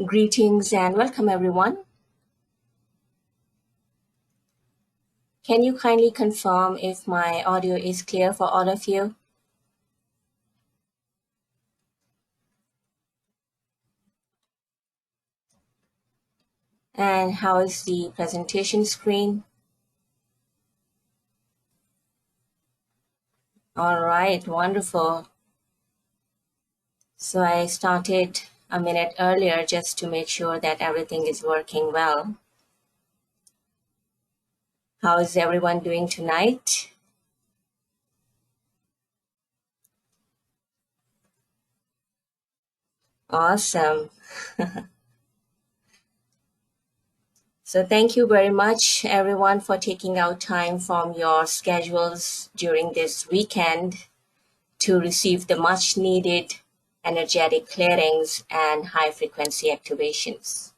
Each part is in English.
Greetings and welcome, everyone. Can you kindly confirm if my audio is clear for all of you? And how is the presentation screen? All right, wonderful. So I started a minute earlier just to make sure that everything is working well. How is everyone doing tonight? Awesome. So thank you very much, everyone, for taking out time from your schedules during this weekend to receive the much needed energetic clearings and high frequency activations.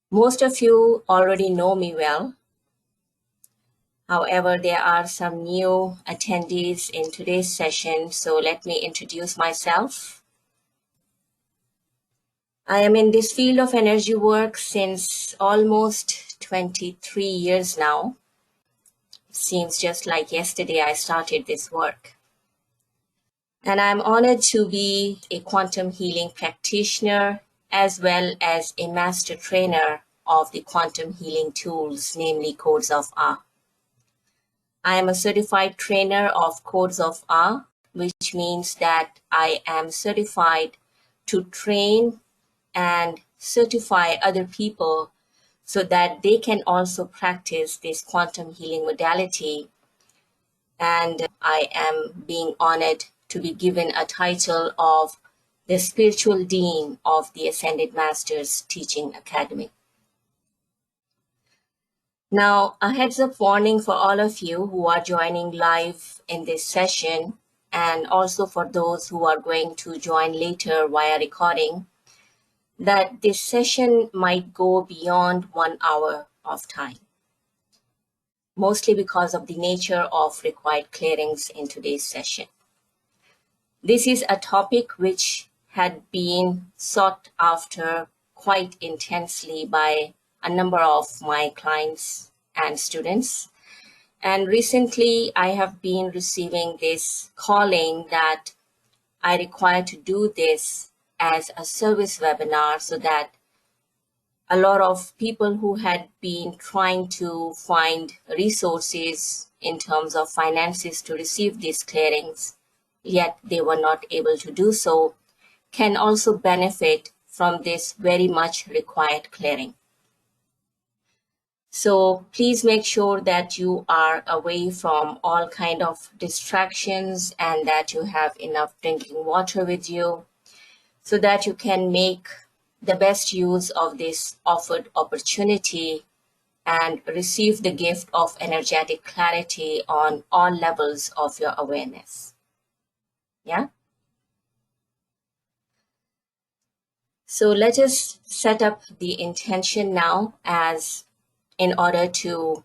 Most of you already know me well. However, there are some new attendees in today's session, so let me introduce myself. I am in this field of energy work since almost 23 years now. Seems just like yesterday I started this work. And I'm honored to be a quantum healing practitioner as well as a master trainer of the quantum healing tools, namely Codes of Ah. I am a certified trainer of Codes of Ah, which means that I am certified to train and certify other people so that they can also practice this quantum healing modality. And I am being honored to be given a title of the Spiritual Dean of the Ascended Masters Teaching Academy. Now, a heads up warning for all of you who are joining live in this session, and also for those who are going to join later via recording, that this session might go beyond 1 hour of time, mostly because of the nature of required clearings in today's session. This is a topic which had been sought after quite intensely by a number of my clients and students. And recently, I have been receiving this calling that I require to do this as a service webinar so that a lot of people who had been trying to find resources in terms of finances to receive these clearings, yet they were not able to do so, can also benefit from this very much required clearing. So please make sure that you are away from all kind of distractions and that you have enough drinking water with you so that you can make the best use of this offered opportunity and receive the gift of energetic clarity on all levels of your awareness. Yeah? So let us set up the intention now as in order to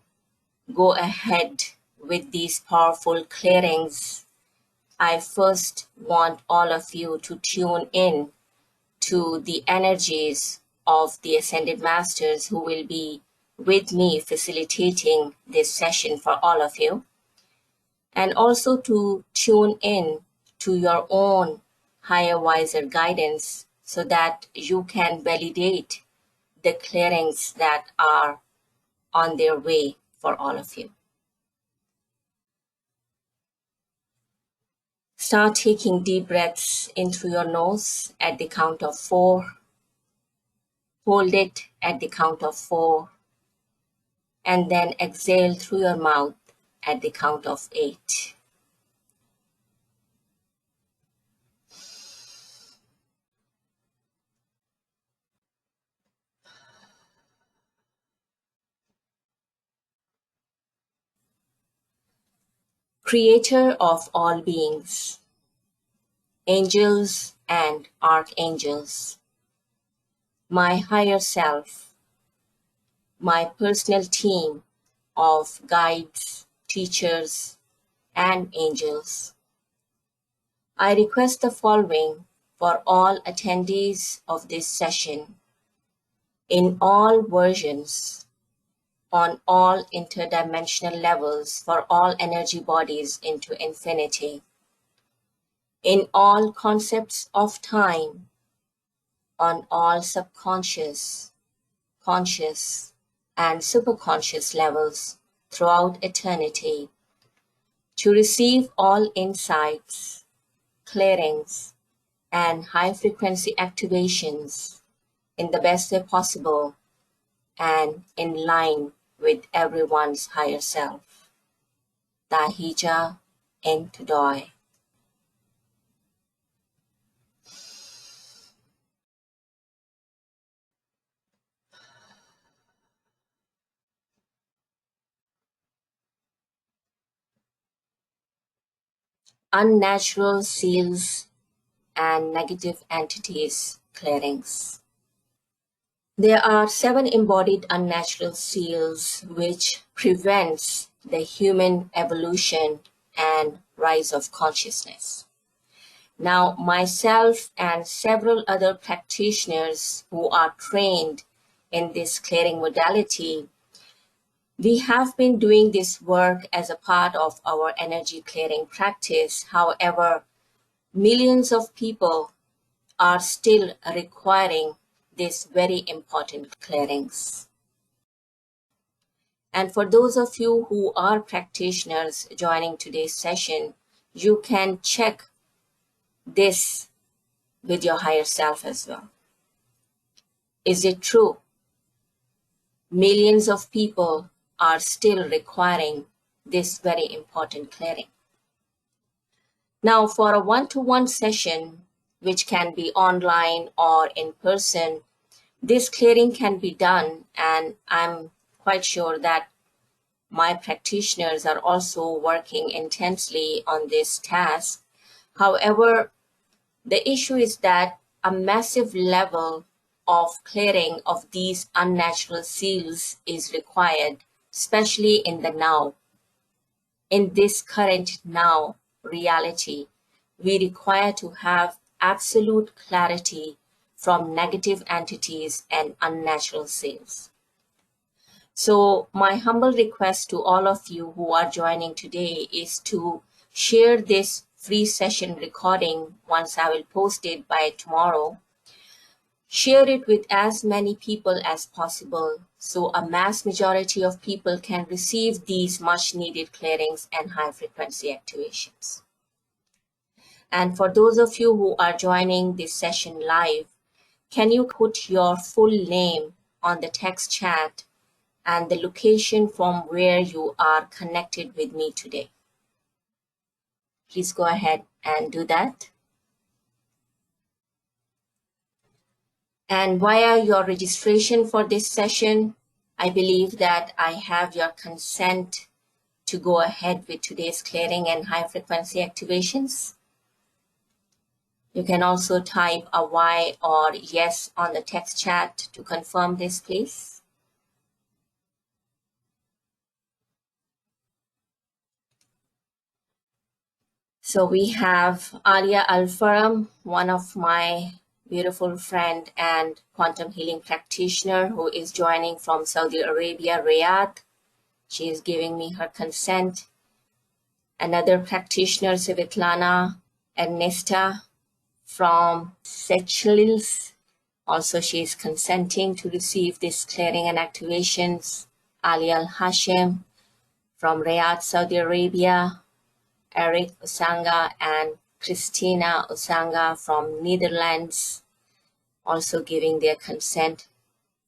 go ahead with these powerful clearings. I first want all of you to tune in to the energies of the Ascended Masters who will be with me facilitating this session for all of you. And also to tune in to your own higher, wiser guidance so that you can validate the clearings that are on their way for all of you. Start taking deep breaths in through your nose at the count of 4. Hold it at the count of 4. And then exhale through your mouth at the count of 8. Creator of all beings, angels and archangels, my higher self, my personal team of guides, teachers, and angels, I request the following for all attendees of this session in all versions, on all interdimensional levels for all energy bodies into infinity, in all concepts of time, on all subconscious, conscious, and superconscious levels throughout eternity, to receive all insights, clearings, and high frequency activations in the best way possible and in line with everyone's higher self. Tahija Entudoi. Unnatural seals and negative entities clearings. There are 7 embodied unnatural seals which prevents the human evolution and rise of consciousness. Now, myself and several other practitioners who are trained in this clearing modality, we have been doing this work as a part of our energy clearing practice. However, millions of people are still requiring these very important clearings. And for those of you who are practitioners joining today's session, you can check this with your higher self as well. Is it true? Millions of people are still requiring this very important clearing. Now, for a one-to-one session, which can be online or in person, this clearing can be done, and I'm quite sure that my practitioners are also working intensely on this task. However, the issue is that a massive level of clearing of these unnatural seals is required, especially in the now. In this current now reality, we require to have absolute clarity from negative entities and unnatural seals. So my humble request to all of you who are joining today is to share this free session recording once I will post it by tomorrow. Share it with as many people as possible so a mass majority of people can receive these much needed clearings and high frequency activations. And for those of you who are joining this session live, can you put your full name on the text chat and the location from where you are connected with me today? Please go ahead and do that. And via your registration for this session, I believe that I have your consent to go ahead with today's clearing and high frequency activations. You can also type a Y or yes on the text chat to confirm this, please. So we have Alia Alfaram, one of my beautiful friend and quantum healing practitioner who is joining from Saudi Arabia, Riyadh. She is giving me her consent. Another practitioner, Svetlana Ernesta from Seychelles. Also, she is consenting to receive this clearing and activations. Ali Al Hashem from Riyadh, Saudi Arabia. Eric Usanga and Christina Usanga from Netherlands, also giving their consent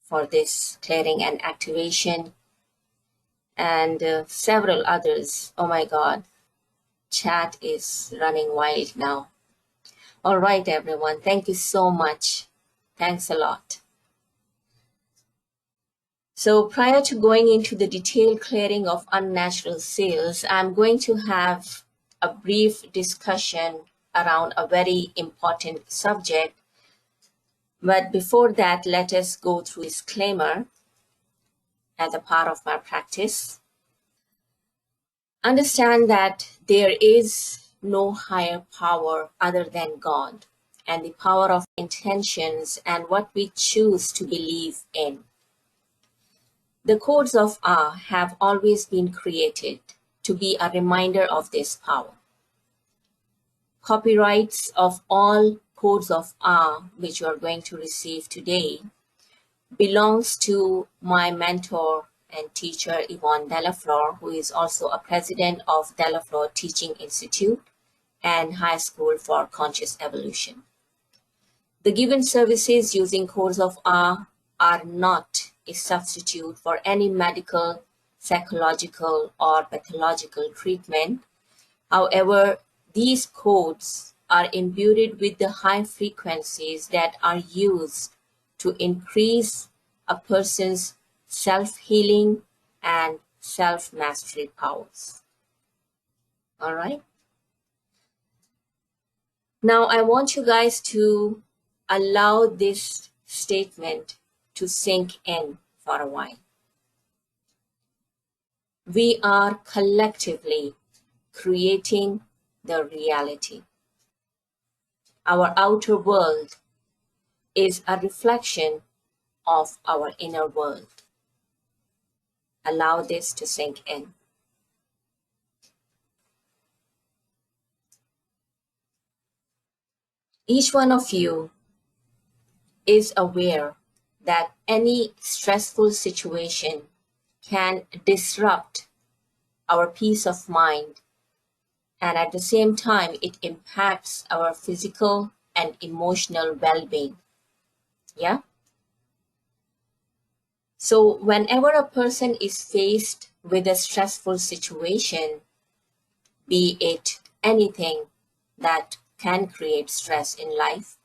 for this clearing and activation, and several others. Oh my God, chat is running wild now. All right, everyone, thank you so much. Thanks a lot. So prior to going into the detailed clearing of unnatural seals, I'm going to have a brief discussion around a very important subject. But before that, let us go through disclaimer as a part of my practice. Understand that there is no higher power other than God. and the power of intentions and what we choose to believe in. The codes of Ah have always been created to be a reminder of this power. Copyrights of all codes of Ah, which you are going to receive today, belongs to my mentor and teacher, Yvonne Delafleur, who is also a president of Delafleur Teaching Institute and High School for Conscious Evolution. The given services using codes of Ah are not a substitute for any medical, psychological, or pathological treatment. However, these codes are imbued with the high frequencies that are used to increase a person's self-healing and self-mastery powers. All right. Now, I want you guys to allow this statement to sink in for a while. We are collectively creating the reality. Our outer world is a reflection of our inner world. Allow this to sink in. Each one of you is aware that any stressful situation can disrupt our peace of mind, and at the same time, it impacts our physical and emotional well-being. Yeah? So whenever a person is faced with a stressful situation, be it anything that can create stress in life,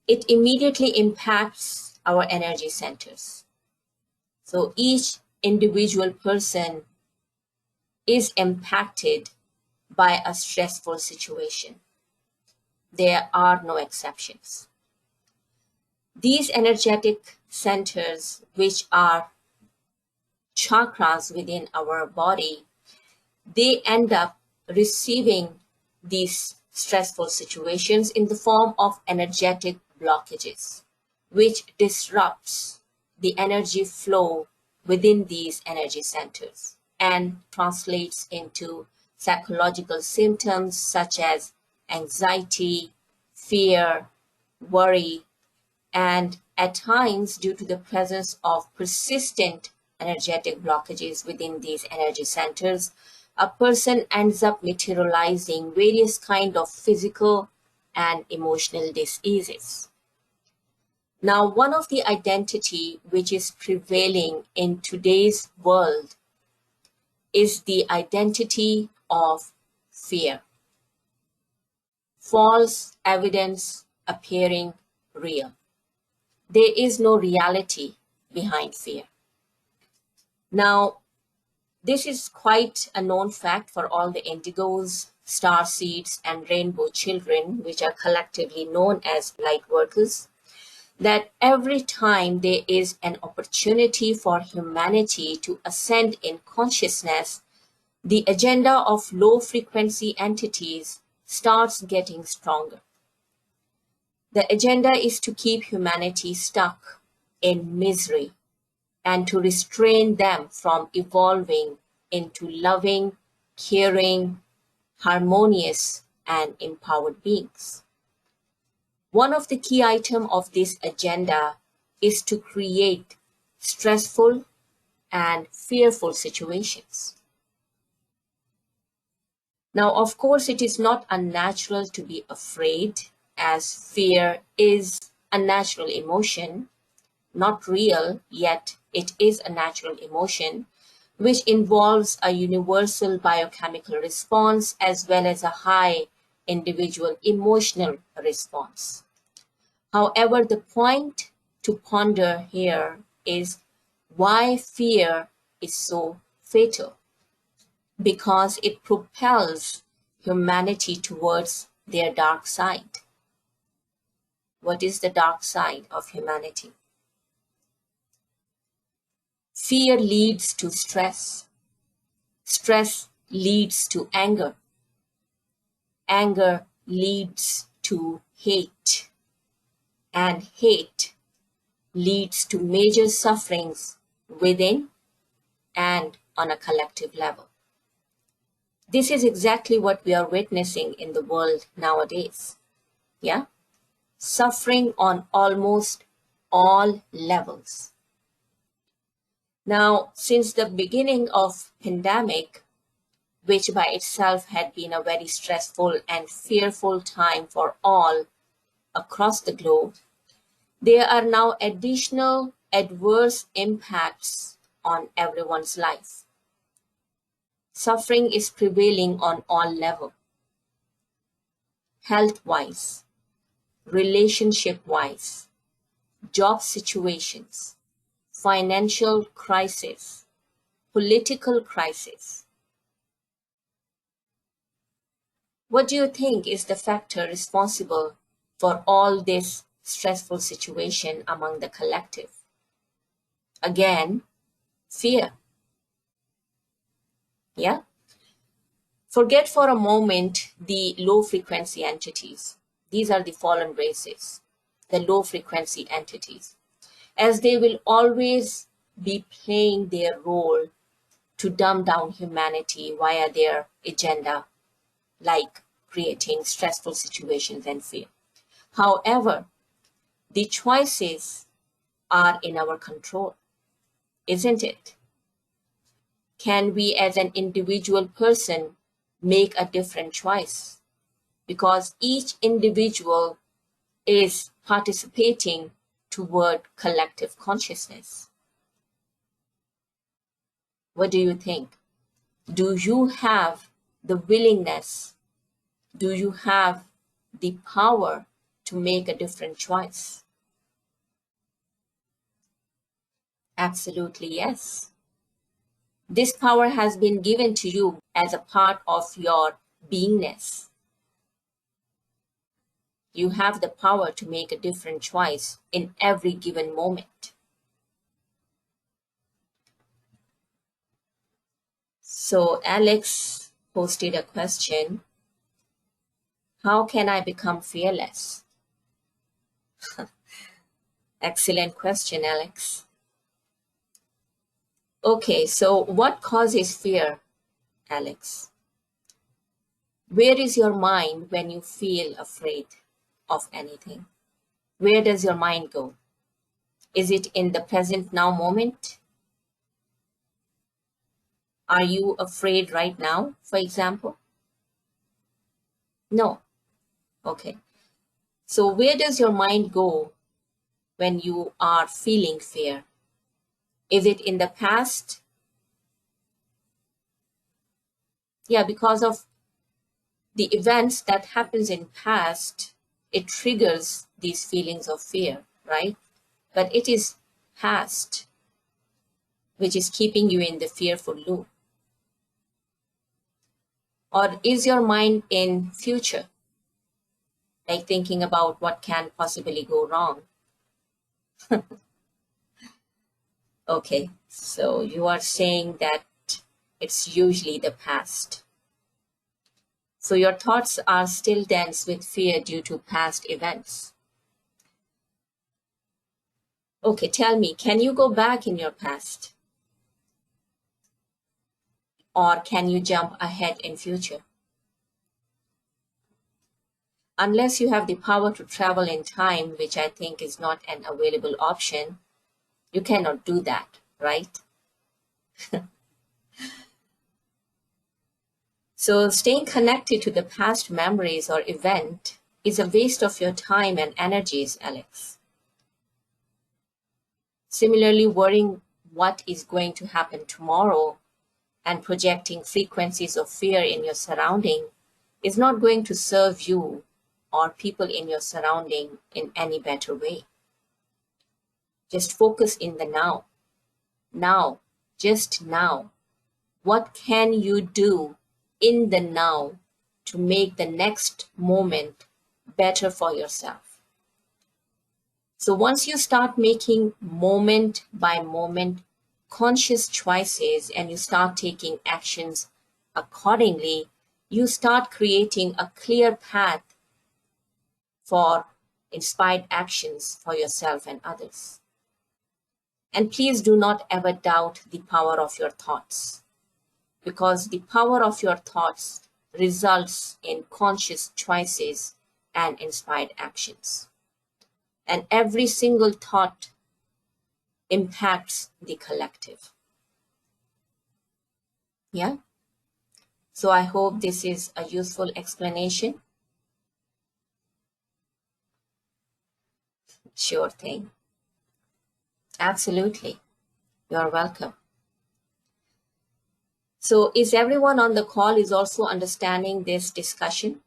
it immediately impacts our energy centers. So each individual person is impacted by a stressful situation. There are no exceptions. These energetic centers, which are chakras within our body, they end up receiving these stressful situations in the form of energetic blockages, which disrupts the energy flow within these energy centers and translates into psychological symptoms such as anxiety, fear, worry, and at times, due to the presence of persistent energetic blockages within these energy centers, a person ends up materializing various kind of physical and emotional diseases. Now, one of the identity which is prevailing in today's world is the identity of fear. False evidence appearing real. There is no reality behind fear. Now, this is quite a known fact for all the indigos, star seeds, and rainbow children, which are collectively known as light workers, that every time there is an opportunity for humanity to ascend in consciousness, the agenda of low frequency entities starts getting stronger. The agenda is to keep humanity stuck in misery and to restrain them from evolving into loving, caring, harmonious, and empowered beings. One of the key items of this agenda is to create stressful and fearful situations. Now, of course, it is not unnatural to be afraid, as fear is a natural emotion, not real, yet it is a natural emotion, which involves a universal biochemical response as well as a high individual emotional response. However, the point to ponder here is why fear is so fatal. Because it propels humanity towards their dark side. What is the dark side of humanity? Fear leads to stress. Stress leads to anger. Anger leads to hate, and hate leads to major sufferings within and on a collective level. This is exactly what we are witnessing in the world nowadays. Yeah? Suffering on almost all levels. Now, since the beginning of pandemic, which by itself had been a very stressful and fearful time for all across the globe, there are now additional adverse impacts on everyone's life. Suffering is prevailing on all levels, health-wise, relationship-wise, job situations, financial crisis, political crisis. What do you think is the factor responsible for all this stressful situation among the collective? Again, fear. Yeah? Forget for a moment the low frequency entities. These are the fallen races, the low frequency entities, as they will always be playing their role to dumb down humanity via their agenda, like creating stressful situations and fear. However, the choices are in our control, isn't it? Can we as an individual person make a different choice? Because each individual is participating toward collective consciousness. What do you think? Do you have the willingness? Do you have the power to make a different choice? Absolutely, yes. This power has been given to you as a part of your beingness. You have the power to make a different choice in every given moment. So Alex posted a question. How can I become fearless? Excellent question, Alex. Okay, so what causes fear, Alex? Where is your mind when you feel afraid of anything? Where does your mind go? Is it in the present now moment? Are you afraid right now, for example? No. Okay. So where does your mind go when you are feeling fear? Is it in the past? Yeah, because of the events that happens in past, it triggers these feelings of fear, right? But it is past which is keeping you in the fearful loop. Or is your mind in future, like thinking about what can possibly go wrong? Okay, so you are saying that it's usually the past. So your thoughts are still dense with fear due to past events. Okay, tell me, can you go back in your past? Or can you jump ahead in future? Unless you have the power to travel in time, which I think is not an available option, you cannot do that, right? So staying connected to the past memories or event is a waste of your time and energies, Alex. Similarly, worrying what is going to happen tomorrow and projecting frequencies of fear in your surrounding is not going to serve you or people in your surrounding in any better way. Just focus in the now. Now, just now. What can you do in the now to make the next moment better for yourself? So once you start making moment by moment conscious choices and you start taking actions accordingly, you start creating a clear path for inspired actions for yourself and others. And please do not ever doubt the power of your thoughts, because the power of your thoughts results in conscious choices and inspired actions. And every single thought impacts the collective. Yeah? So I hope this is a useful explanation. Sure thing. Absolutely. You're welcome. So is everyone on the call is also understanding this discussion?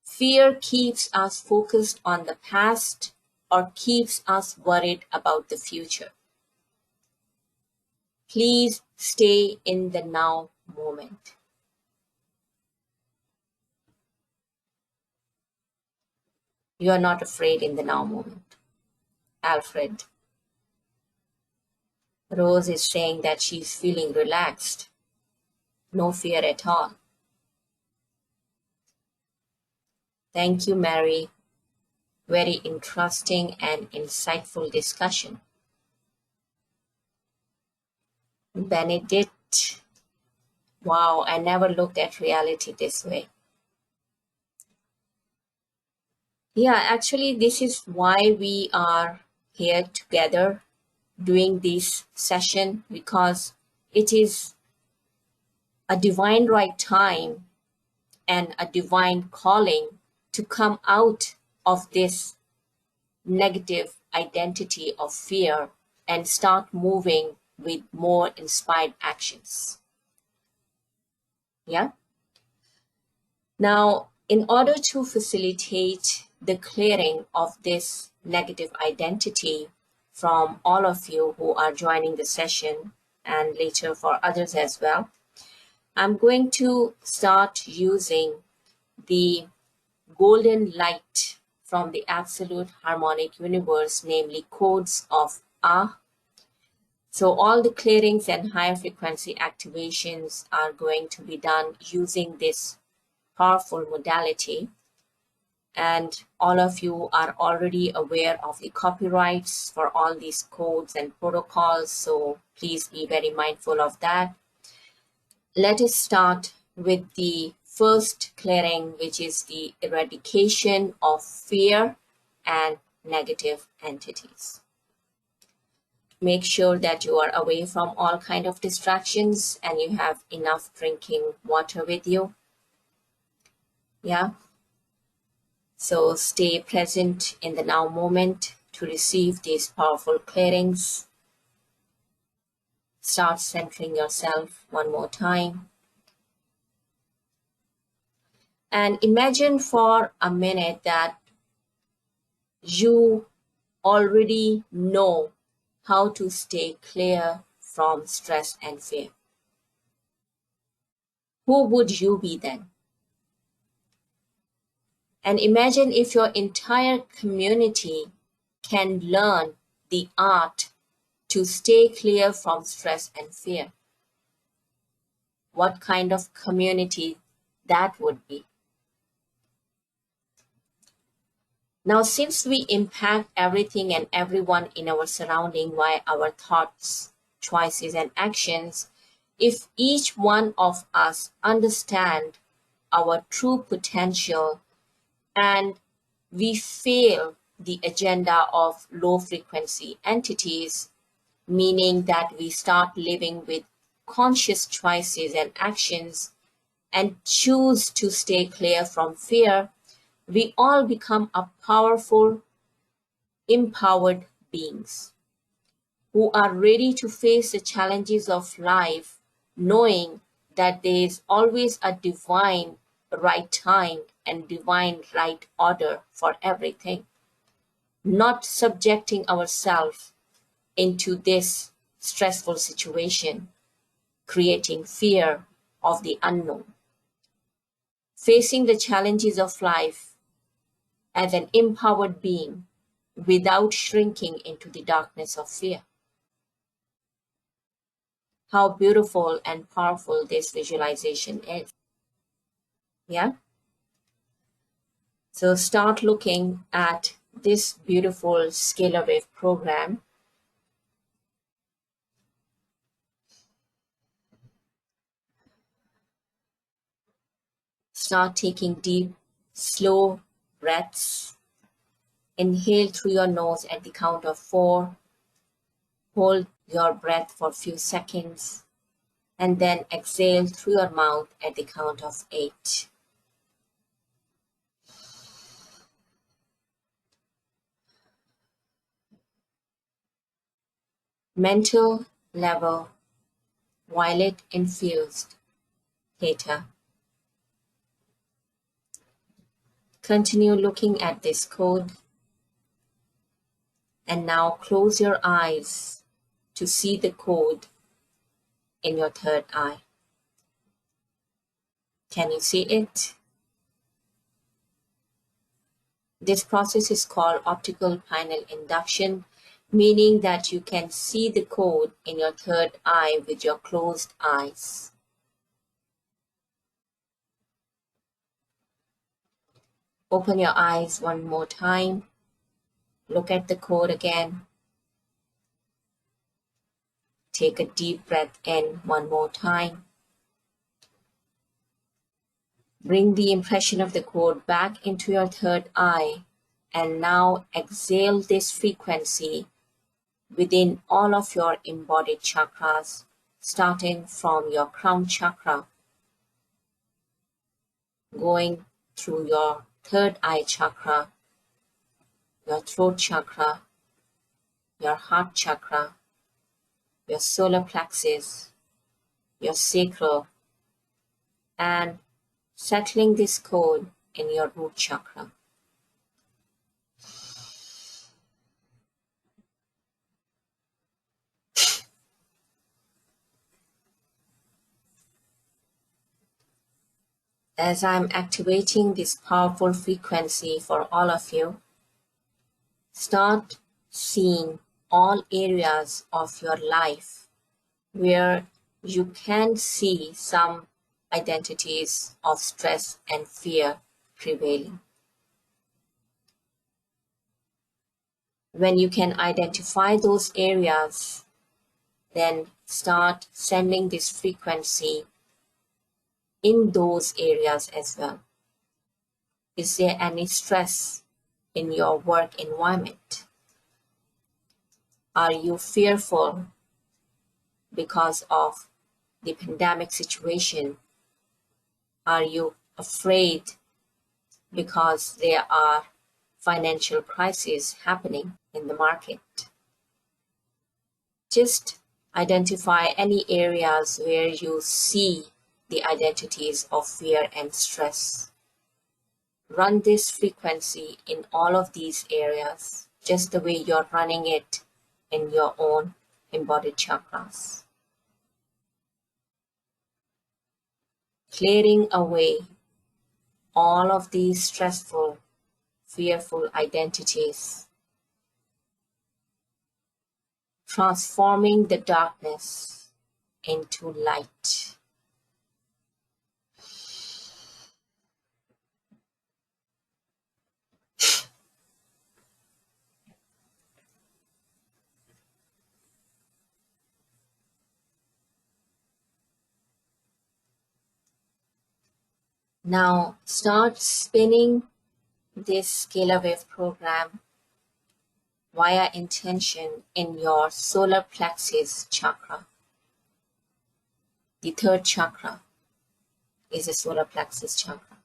Fear keeps us focused on the past or keeps us worried about the future. Please stay in the now moment. You are not afraid in the now moment. Alfred. Rose is saying that she's feeling relaxed. No fear at all. Thank you, Mary. Very interesting and insightful discussion. Benedict. Wow, I never looked at reality this way. Yeah, actually, this is why we are here together doing this session, because it is a divine right time and a divine calling to come out of this negative identity of fear and start moving with more inspired actions. Yeah. Now, in order to facilitate the clearing of this negative identity from all of you who are joining the session and later for others as well, I'm going to start using the golden light from the absolute harmonic universe, namely codes of Ah. So all the clearings and higher frequency activations are going to be done using this powerful modality. And all of you are already aware of the copyrights for all these codes and protocols, so please be very mindful of that. Let us start with the first clearing, which is the eradication of fear and negative entities. Make sure that you are away from all kind of distractions and you have enough drinking water with you. Yeah. So stay present in the now moment to receive these powerful clearings. Start centering yourself one more time. And imagine for a minute that you already know how to stay clear from stress and fear. Who would you be then? And imagine if your entire community can learn the art to stay clear from stress and fear. What kind of community that would be? Now, since we impact everything and everyone in our surrounding via our thoughts, choices, and actions, if each one of us understand our true potential and we fail the agenda of low frequency entities, meaning that we start living with conscious choices and actions and choose to stay clear from fear, we all become a powerful, empowered beings who are ready to face the challenges of life, knowing that there is always a divine right time and divine right order for everything, not subjecting ourselves into this stressful situation, creating fear of the unknown. Facing the challenges of life as an empowered being without shrinking into the darkness of fear. How beautiful and powerful this visualization is. Yeah? So start looking at this beautiful scalar wave program. Start taking deep, slow breaths. Inhale through your nose at the count of 4. Hold your breath for a few seconds. And then exhale through your mouth at the count of 8. Mental level, violet infused theta. Continue looking at this code. And now close your eyes to see the code in your third eye. Can you see it? This process is called optical pineal induction, meaning that you can see the code in your third eye with your closed eyes. Open your eyes one more time. Look at the code again. Take a deep breath in one more time. Bring the impression of the code back into your third eye, and now exhale this frequency within all of your embodied chakras, starting from your crown chakra, going through your third eye chakra, your throat chakra, your heart chakra, your solar plexus, your sacral, and settling this code in your root chakra. As I'm activating this powerful frequency for all of you, start seeing all areas of your life where you can see some identities of stress and fear prevailing. When you can identify those areas, then start sending this frequency in those areas as well. Is there any stress in your work environment? Are you fearful because of the pandemic situation? Are you afraid because there are financial crises happening in the market? Just identify any areas where you see the identities of fear and stress. Run this frequency in all of these areas, just the way you're running it in your own embodied chakras. Clearing away all of these stressful, fearful identities. Transforming the darkness into light. Now start spinning this scalar wave program via intention in your solar plexus chakra. The third chakra is a solar plexus chakra.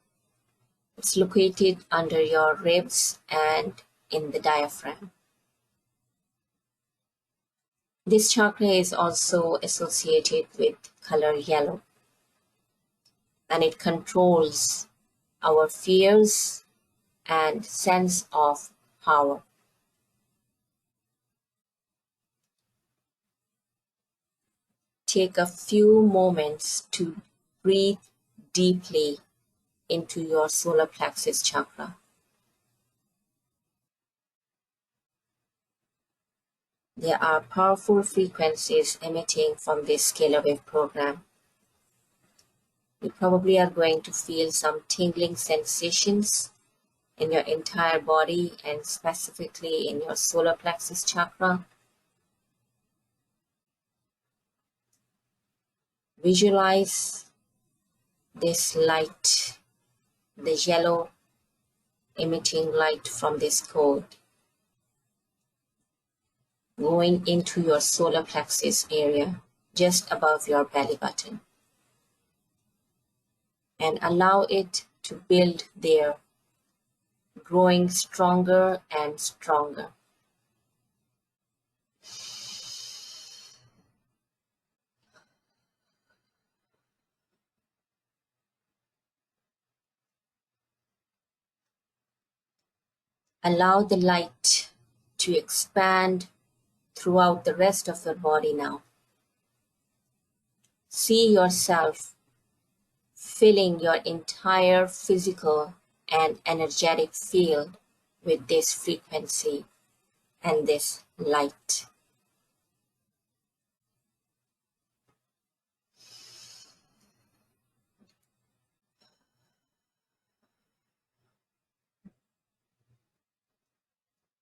It's located under your ribs and in the diaphragm. This chakra is also associated with color yellow, and it controls our fears and sense of power. Take a few moments to breathe deeply into your solar plexus chakra. There are powerful frequencies emitting from this scalar wave program. You probably are going to feel some tingling sensations in your entire body and specifically in your solar plexus chakra. Visualize this light, the yellow emitting light from this code, going into your solar plexus area just above your belly button, and allow it to build there, growing stronger and stronger. Allow the light to expand throughout the rest of your body now. See yourself filling your entire physical and energetic field with this frequency and this light.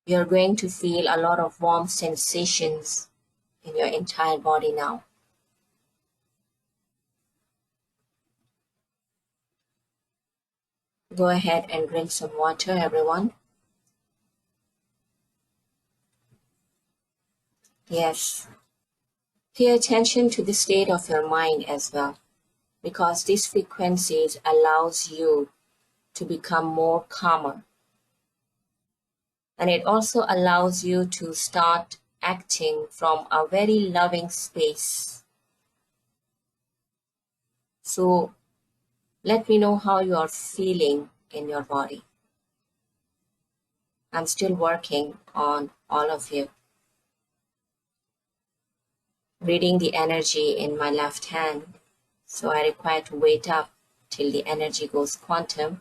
You're going to feel a lot of warm sensations in your entire body now. Go ahead and drink some water, everyone. Yes. Pay attention to the state of your mind as well, because these frequencies allows you to become more calmer. And it also allows you to start acting from a very loving space. So let me know how you are feeling in your body. I'm still working on all of you. Reading the energy in my left hand, so I require to wait up till the energy goes quantum.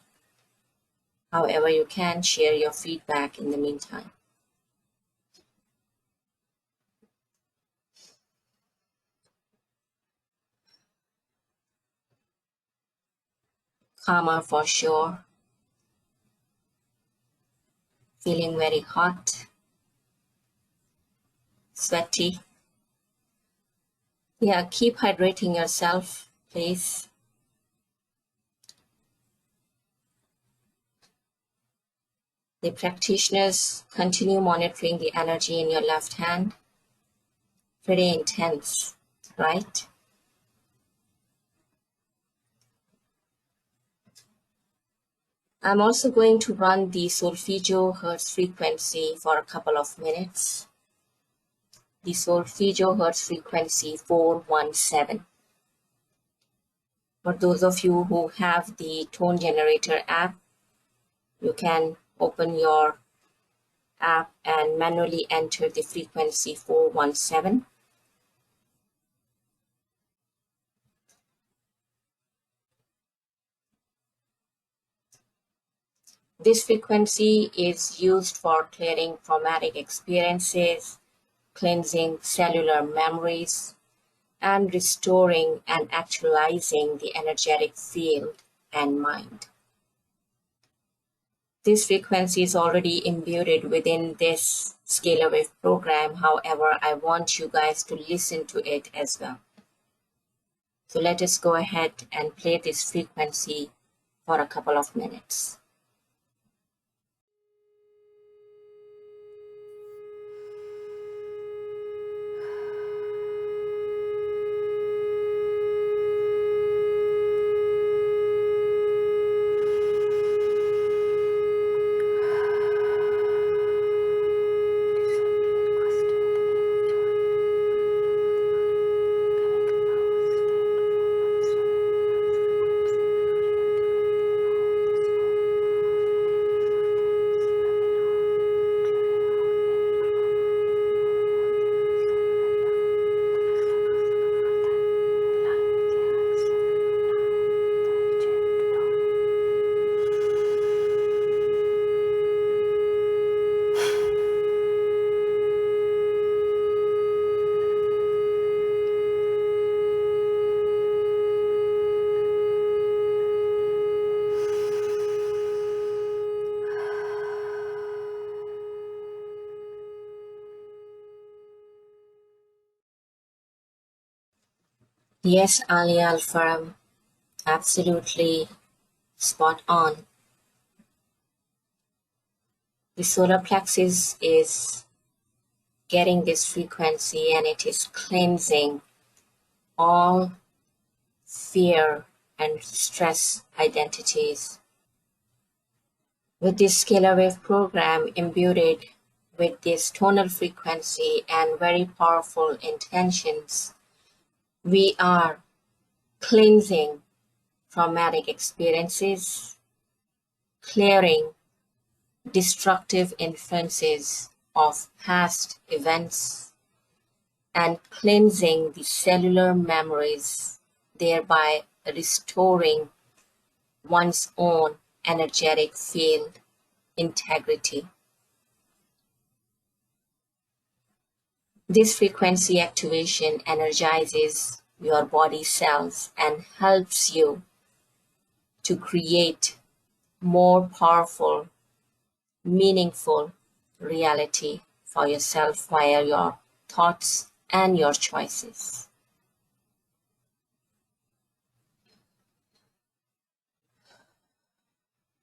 However, you can share your feedback in the meantime. Calmer for sure. Feeling very hot, sweaty. Yeah, keep hydrating yourself, please. The practitioners continue monitoring the energy in your left hand. Pretty intense, right? I'm also going to run the solfeggio hertz frequency for a couple of minutes. The solfeggio hertz frequency 417. For those of you who have the tone generator app, you can open your app and manually enter the frequency 417. This frequency is used for clearing traumatic experiences, cleansing cellular memories, and restoring and actualizing the energetic field and mind. This frequency is already embedded within this scalar wave program. However, I want you guys to listen to it as well. So let us go ahead and play this frequency for a couple of minutes. Yes, Ali Alfaram, absolutely spot on. The solar plexus is getting this frequency and it is cleansing all fear and stress identities. With this scalar wave program imbued with this tonal frequency and very powerful intentions, we are cleansing traumatic experiences, clearing destructive influences of past events, and cleansing the cellular memories, thereby restoring one's own energetic field integrity. This frequency activation energizes your body cells and helps you to create more powerful, meaningful reality for yourself via your thoughts and your choices.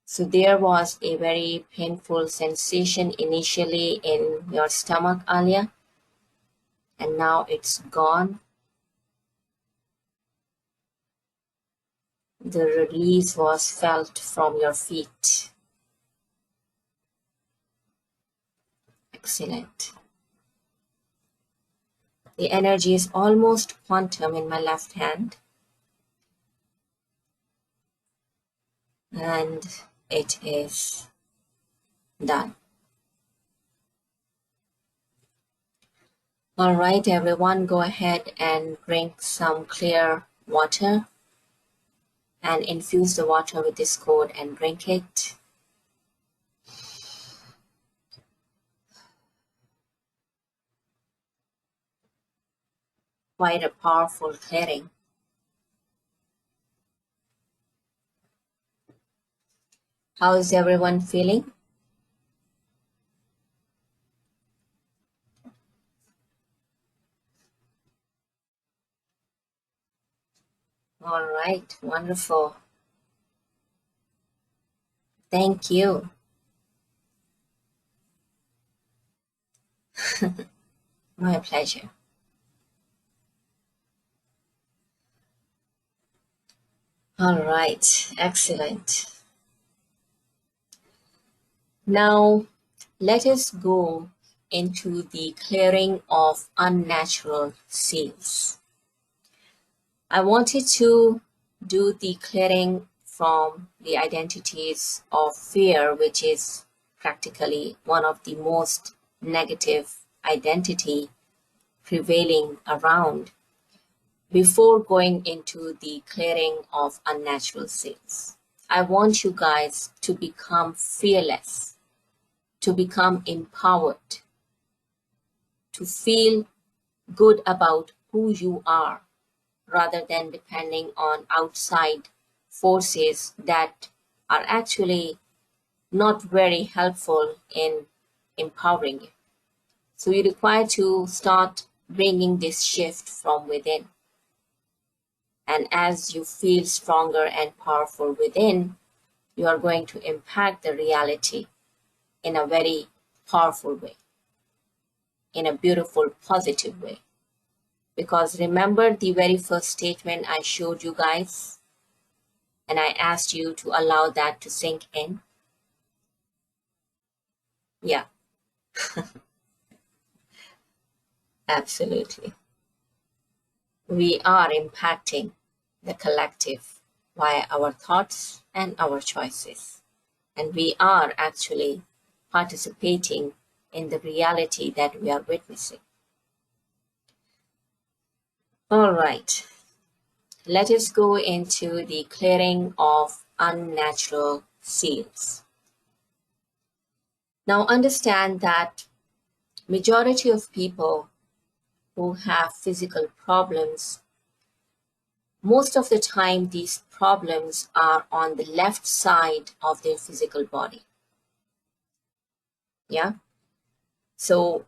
So there was a very painful sensation initially in your stomach, Alia, and now it's gone. The release was felt from your feet. Excellent. The energy is almost quantum in my left hand, and it is done. All right, everyone, go ahead and drink some clear water and infuse the water with this code and drink it. Quite a powerful clearing. How is everyone feeling? All right, wonderful. Thank you. My pleasure. All right, excellent. Now, let us go into the clearing of unnatural seals. I wanted to do the clearing from the identities of fear, which is practically one of the most negative identity prevailing around, before going into the clearing of unnatural seals. I want you guys to become fearless, to become empowered, to feel good about who you are rather than depending on outside forces that are actually not very helpful in empowering you. So you require to start bringing this shift from within. And as you feel stronger and powerful within, you are going to impact the reality in a very powerful way, in a beautiful, positive way. Because remember the very first statement I showed you guys, and I asked you to allow that to sink in? Yeah, absolutely. We are impacting the collective via our thoughts and our choices. And we are actually participating in the reality that we are witnessing. All right, let us go into the clearing of unnatural seals. Now understand that majority of people who have physical problems, most of the time these problems are on the left side of their physical body. Yeah. So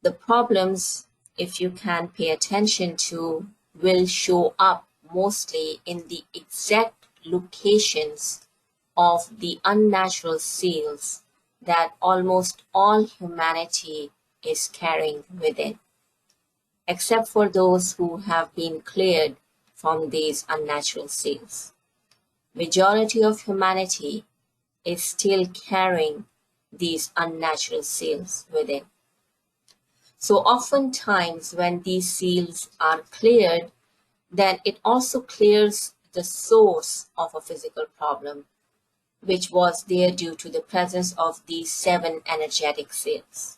the problems, if you can pay attention to will show up mostly in the exact locations of the unnatural seals that almost all humanity is carrying within, except for those who have been cleared from these unnatural seals. Majority of humanity is still carrying these unnatural seals within. So oftentimes when these seals are cleared, then it also clears the source of a physical problem, which was there due to the presence of these 7 energetic seals.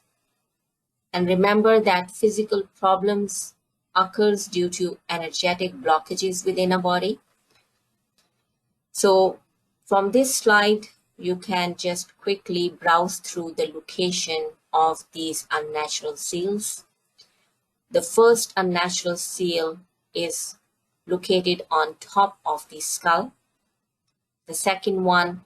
And remember that physical problems occurs due to energetic blockages within a body. So from this slide, you can just quickly browse through the location of these unnatural seals. The first unnatural seal is located on top of the skull. The second one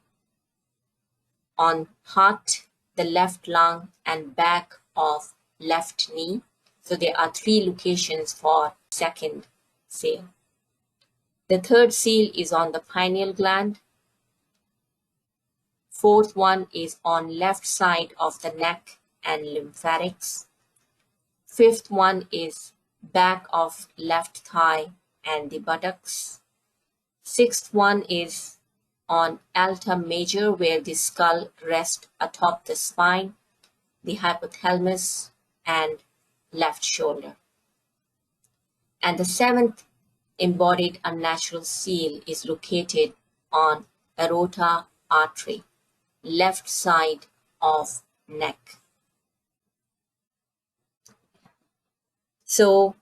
on heart, the left lung, and back of left knee. So there are 3 locations for second seal. The third seal is on the pineal gland. Fourth one is on left side of the neck and lymphatics. Fifth one is back of left thigh and the buttocks. Sixth one is on alta major, where the skull rests atop the spine, the hypothalamus, and left shoulder. And the 7th embodied unnatural seal is located on aorta artery, left side of neck. So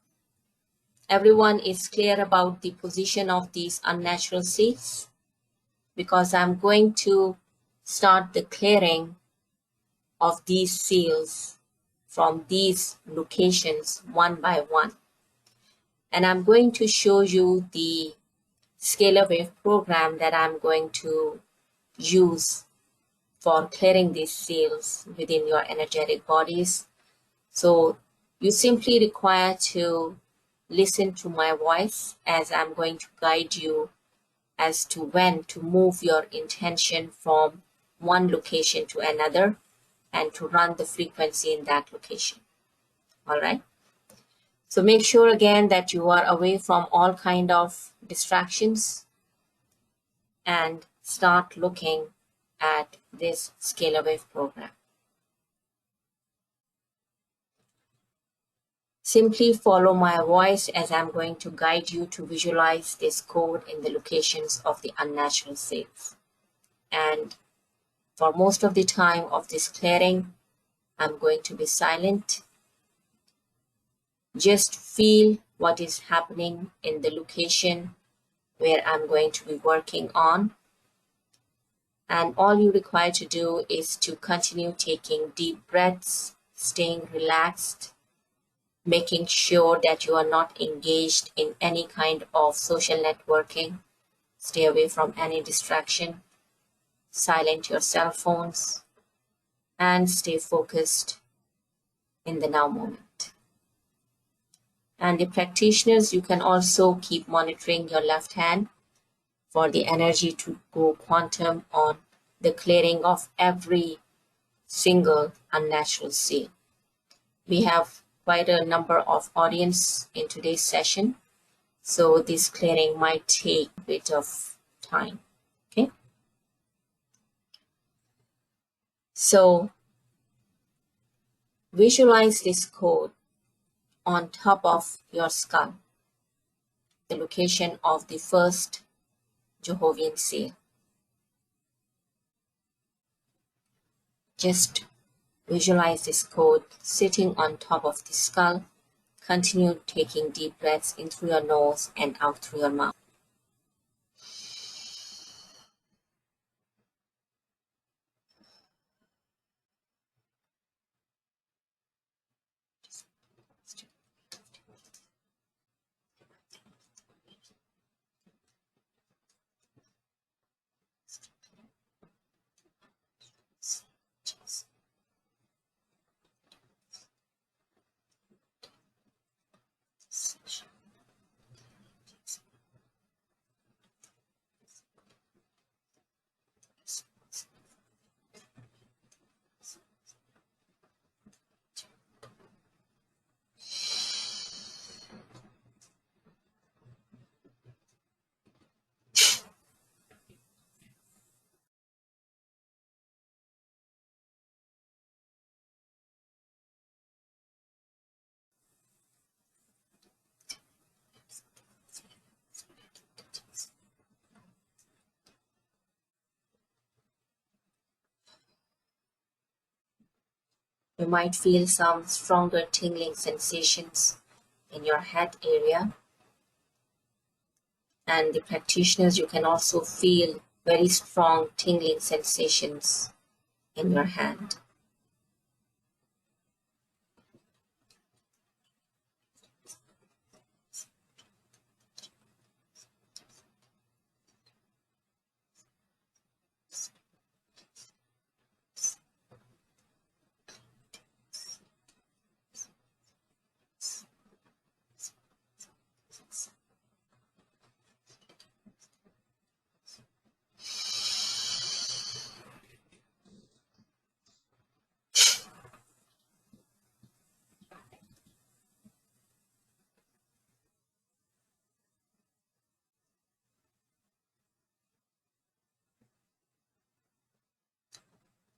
everyone is clear about the position of these unnatural seals, because I'm going to start the clearing of these seals from these locations one by one. And I'm going to show you the scalar wave program that I'm going to use for clearing these seals within your energetic bodies. So you simply require to listen to my voice as I'm going to guide you as to when to move your intention from one location to another and to run the frequency in that location. All right. So make sure again that you are away from all kind of distractions and start looking at this scalar wave program. Simply follow my voice as I'm going to guide you to visualize this code in the locations of the unnatural seals. And for most of the time of this clearing, I'm going to be silent. Just feel what is happening in the location where I'm going to be working on. And all you require to do is to continue taking deep breaths, staying relaxed, making sure that you are not engaged in any kind of social networking. Stay away from any distraction. Silent your cell phones and stay focused in the now moment. And the practitioners, you can also keep monitoring your left hand for the energy to go quantum on the clearing of every single unnatural seal. We have quite a number of audience in today's session, so this clearing might take a bit of time. Okay. So visualize this code on top of your skull, the location of the first Jehovian seal. Just visualize this code sitting on top of the skull. Continue taking deep breaths in through your nose and out through your mouth. You might feel some stronger tingling sensations in your head area. And the practitioners, you can also feel very strong tingling sensations in your hand.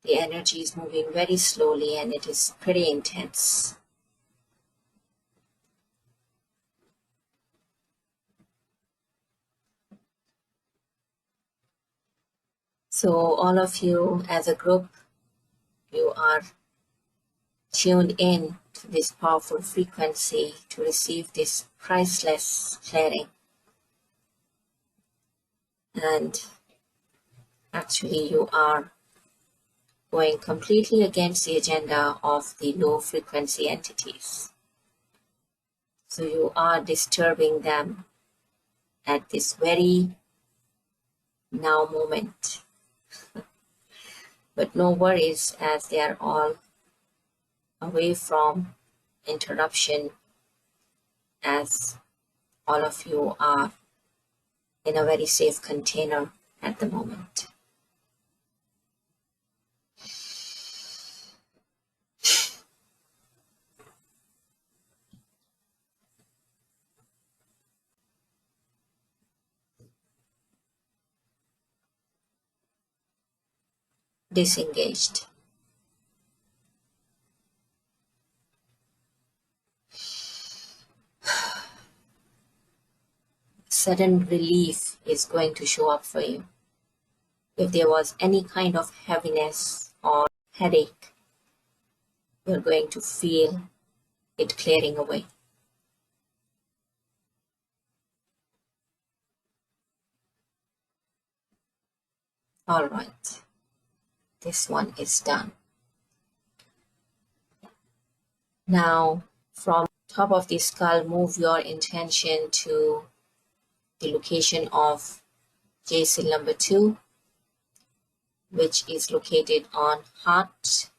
The energy is moving very slowly and it is pretty intense. So all of you as a group, you are tuned in to this powerful frequency to receive this priceless clearing. And actually you are going completely against the agenda of the low frequency entities. So you are disturbing them at this very now moment. But no worries, as they are all away from interruption, as all of you are in a very safe container at the moment. Disengaged. Sudden relief is going to show up for you. If there was any kind of heaviness or headache, you're going to feel it clearing away. All right, this one is done. Now, from top of the skull, move your intention to the location of J-cell number 2, which is located on heart,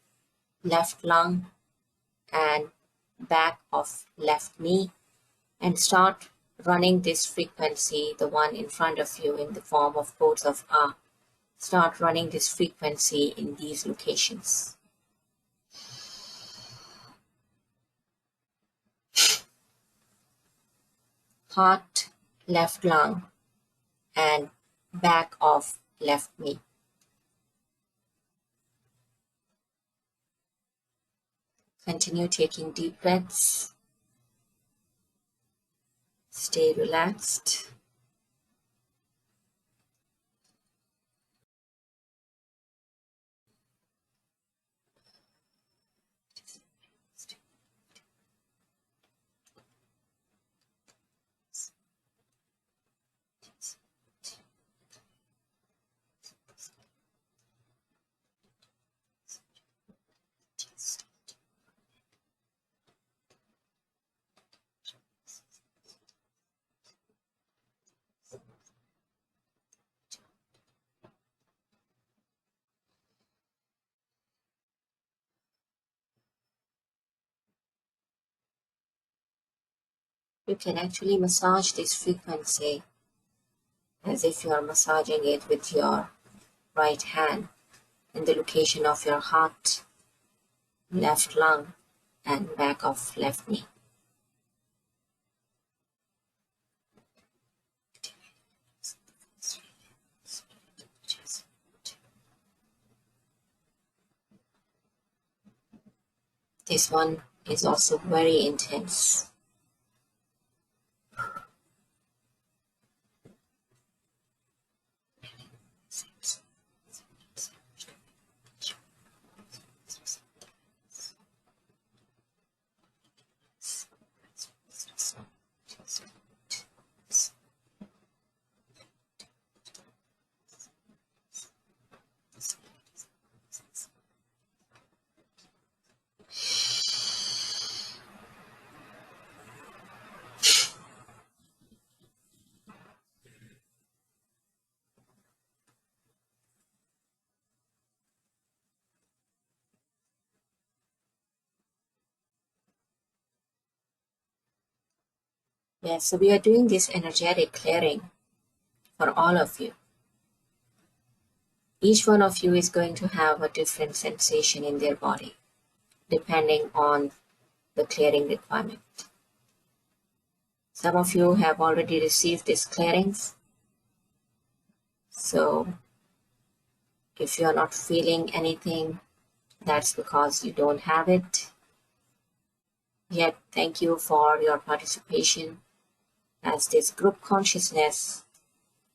left lung, and back of left knee, and start running this frequency, the one in front of you in the form of codes of R. Start running this frequency in these locations. Heart, left lung, and back of left knee. Continue taking deep breaths. Stay relaxed. You can actually massage this frequency as if you are massaging it with your right hand in the location of your heart, left lung, and back of left knee. This one is also very intense. Yes, so we are doing this energetic clearing for all of you. Each one of you is going to have a different sensation in their body, depending on the clearing requirement. Some of you have already received these clearings. So if you're not feeling anything, that's because you don't have it. Yet, thank you for your participation, as this group consciousness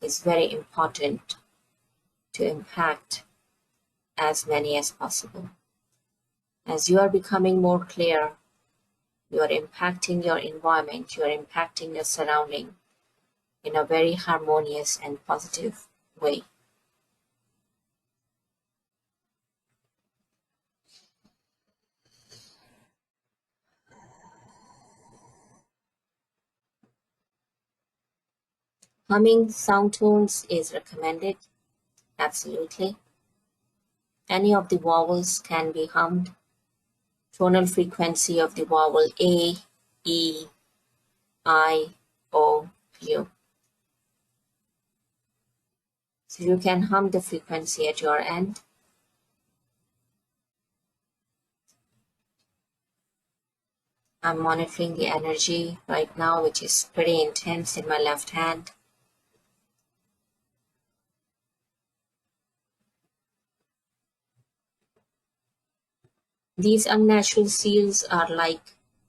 is very important to impact as many as possible. As you are becoming more clear, you are impacting your environment, you are impacting your surrounding in a very harmonious and positive way. Humming sound tones is recommended, absolutely. Any of the vowels can be hummed. Tonal frequency of the vowel A, E, I, O, U. So you can hum the frequency at your end. I'm monitoring the energy right now, which is pretty intense in my left hand. These unnatural seals are like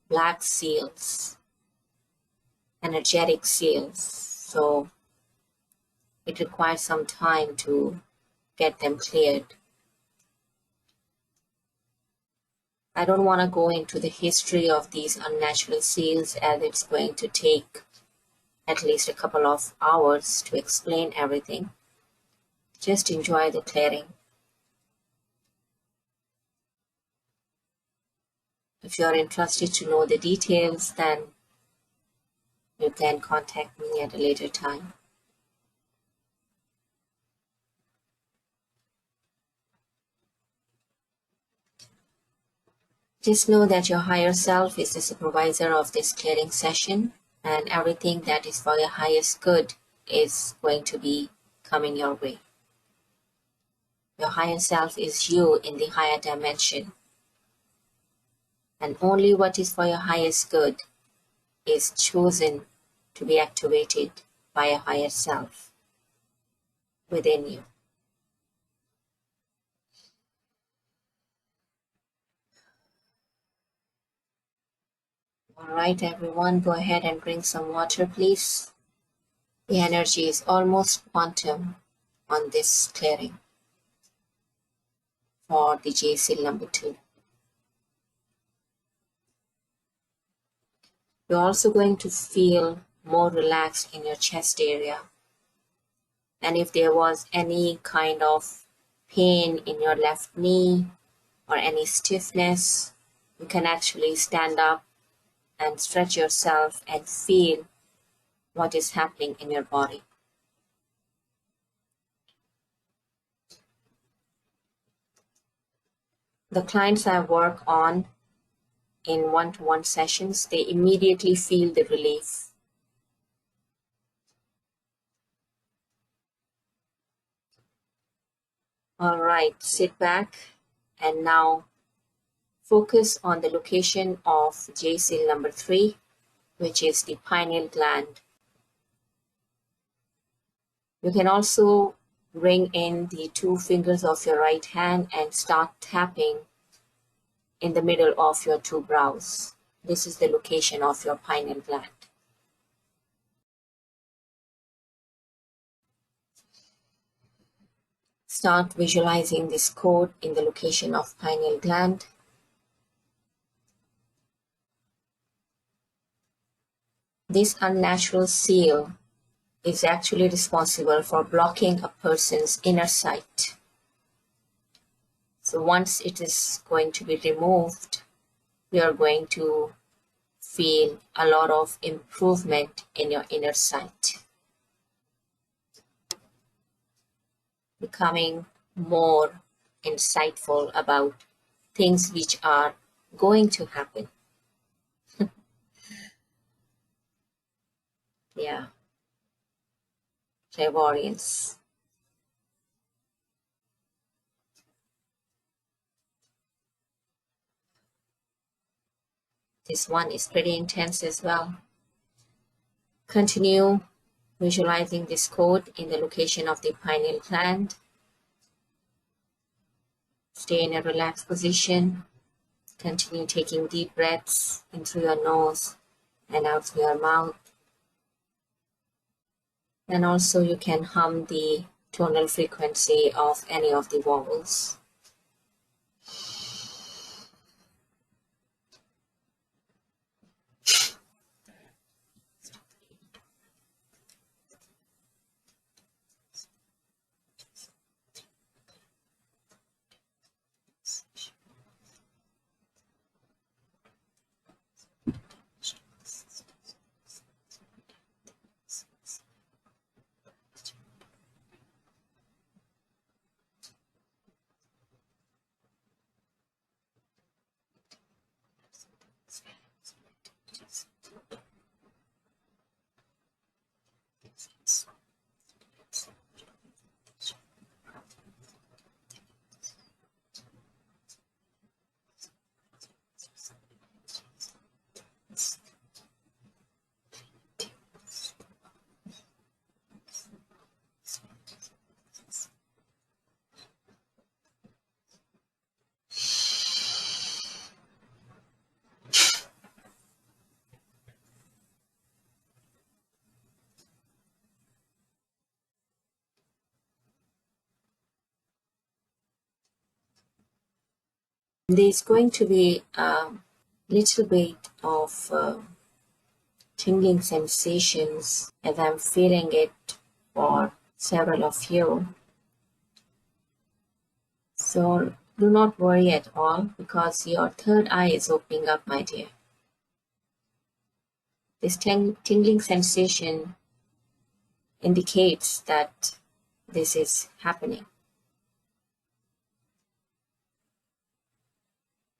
black seals, energetic seals. So it requires some time to get them cleared. I don't want to go into the history of these unnatural seals, as it's going to take at least a couple of hours to explain everything. Just enjoy the clearing. If you're interested to know the details, then you can contact me at a later time. Just know that your higher self is the supervisor of this clearing session, and everything that is for your highest good is going to be coming your way. Your higher self is you in the higher dimension, and only what is for your highest good is chosen to be activated by a higher self within you. All right, everyone, go ahead and bring some water, please. The energy is almost quantum on this clearing for the J seal number 2. You're also going to feel more relaxed in your chest area. And if there was any kind of pain in your left knee or any stiffness, you can actually stand up and stretch yourself and feel what is happening in your body. The clients I work on in one-to-one sessions, they immediately feel the relief. All right, sit back and now focus on the location of J seal number 3, which is the pineal gland. You can also bring in the 2 fingers of your right hand and start tapping in the middle of your 2 brows. This is the location of your pineal gland. Start visualizing this code in the location of pineal gland. This unnatural seal is actually responsible for blocking a person's inner sight. So once it is going to be removed, you are going to feel a lot of improvement in your inner sight, becoming more insightful about things which are going to happen. Yeah, clairvoyance. This one is pretty intense as well. Continue visualizing this code in the location of the pineal gland. Stay in a relaxed position. Continue taking deep breaths in through your nose and out through your mouth. And also you can hum the tonal frequency of any of the vowels. There's going to be a little bit of tingling sensations as I'm feeling it for several of you. So do not worry at all because your third eye is opening up, my dear. This tingling sensation indicates that this is happening.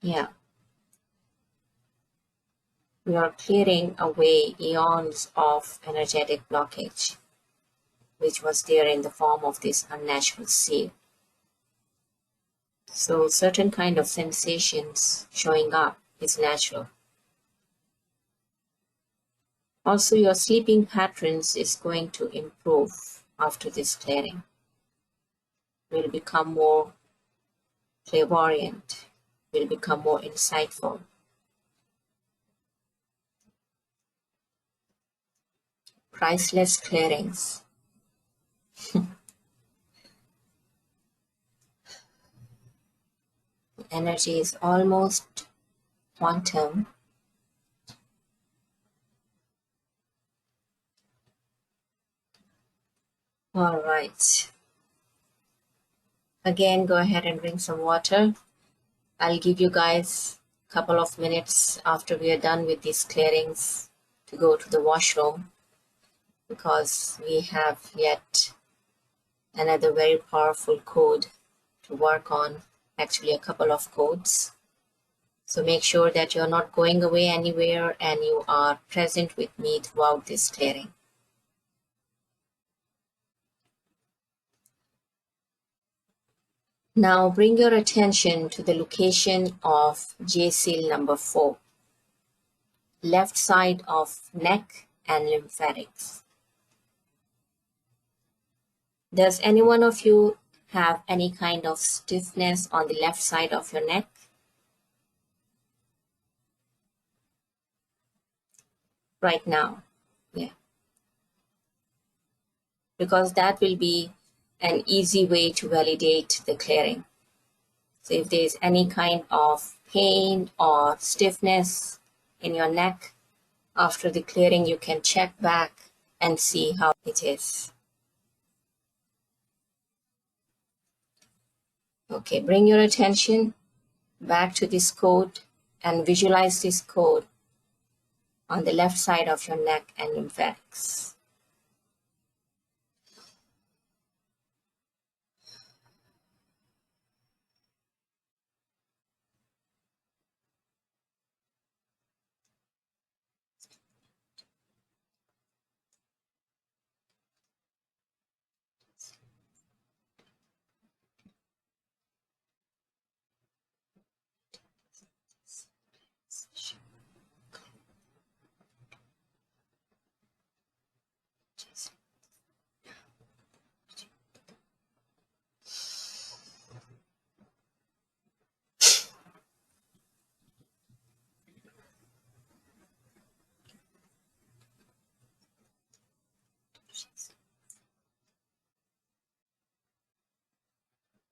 Yeah. We are clearing away eons of energetic blockage, which was there in the form of this unnatural seed. So certain kind of sensations showing up is natural. Also, your sleeping patterns is going to improve after this clearing. Will become more clairvoyant, will become more insightful. Priceless clearings. Energy is almost quantum. All right. Again, go ahead and drink some water. I'll give you guys a couple of minutes after we are done with these clearings to go to the washroom because we have yet another very powerful code to work on, actually a couple of codes. So make sure that you're not going away anywhere and you are present with me throughout this clearing. Now bring your attention to the location of J seal number 4, left side of neck and lymphatics. Does any one of you have any kind of stiffness on the left side of your neck? Right now? Yeah. Because that will be an easy way to validate the clearing. So if there's any kind of pain or stiffness in your neck after the clearing, you can check back and see how it is. Okay, bring your attention back to this code and visualize this code on the left side of your neck and lymphatics.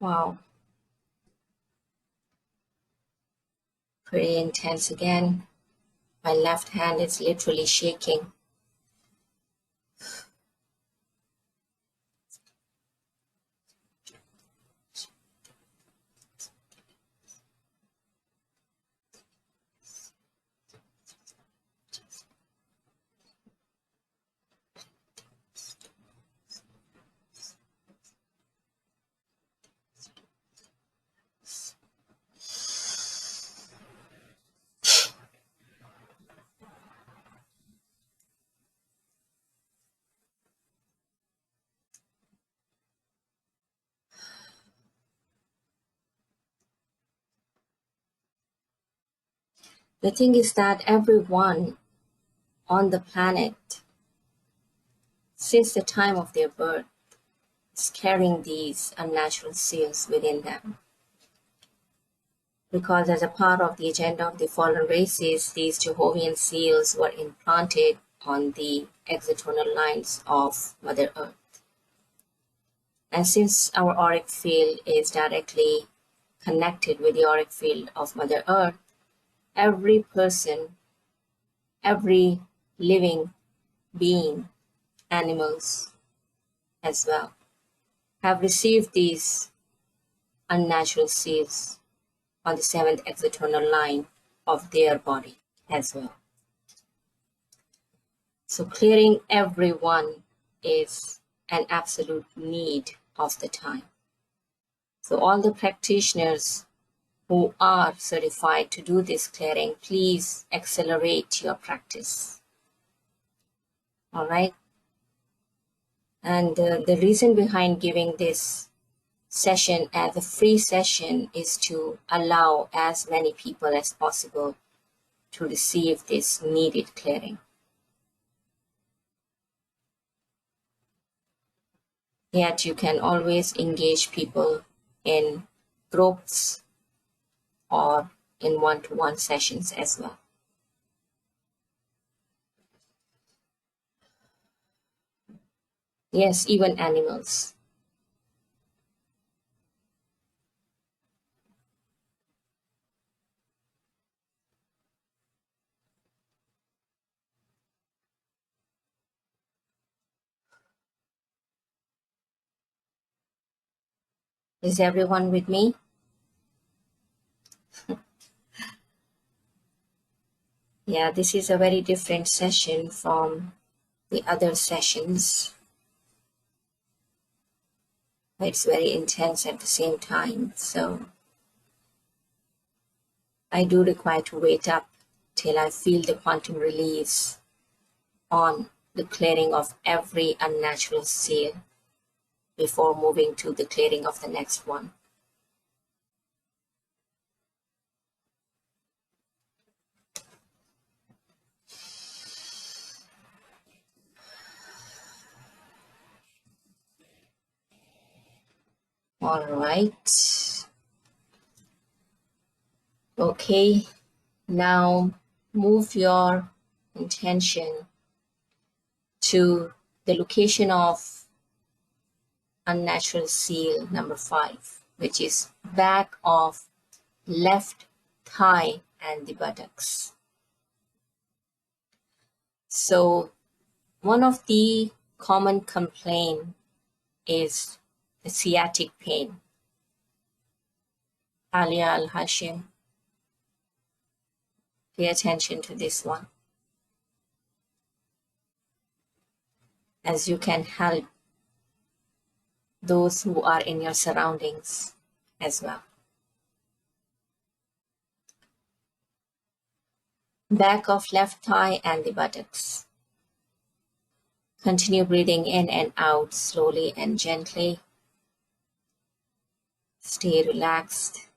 Wow, pretty intense again. My left hand is literally shaking. The thing is that everyone on the planet, since the time of their birth, is carrying these unnatural seals within them. Because as a part of the agenda of the fallen races, these Jehovian seals were implanted on the external lines of Mother Earth. And since our auric field is directly connected with the auric field of Mother Earth, every person, every living being, animals as well, have received these unnatural seals on the seventh external line of their body as well. So clearing everyone is an absolute need of the time. So all the practitioners who are certified to do this clearing, please accelerate your practice. All right. And the reason behind giving this session as a free session is to allow as many people as possible to receive this needed clearing. Yet you can always engage people in groups or in one-to-one sessions as well. Yes, even animals. Is everyone with me? Yeah, this is a very different session from the other sessions. It's very intense at the same time. So I do require to wait up till I feel the quantum release on the clearing of every unnatural seal before moving to the clearing of the next one. All right. Okay, now move your intention to the location of unnatural seal number 5, which is back of left thigh and the buttocks. So one of the common complaint is the sciatic pain. Alia Al-Hashim, pay attention to this one, as you can help those who are in your surroundings as well. Back of left thigh and the buttocks. Continue breathing in and out slowly and gently. Stay relaxed.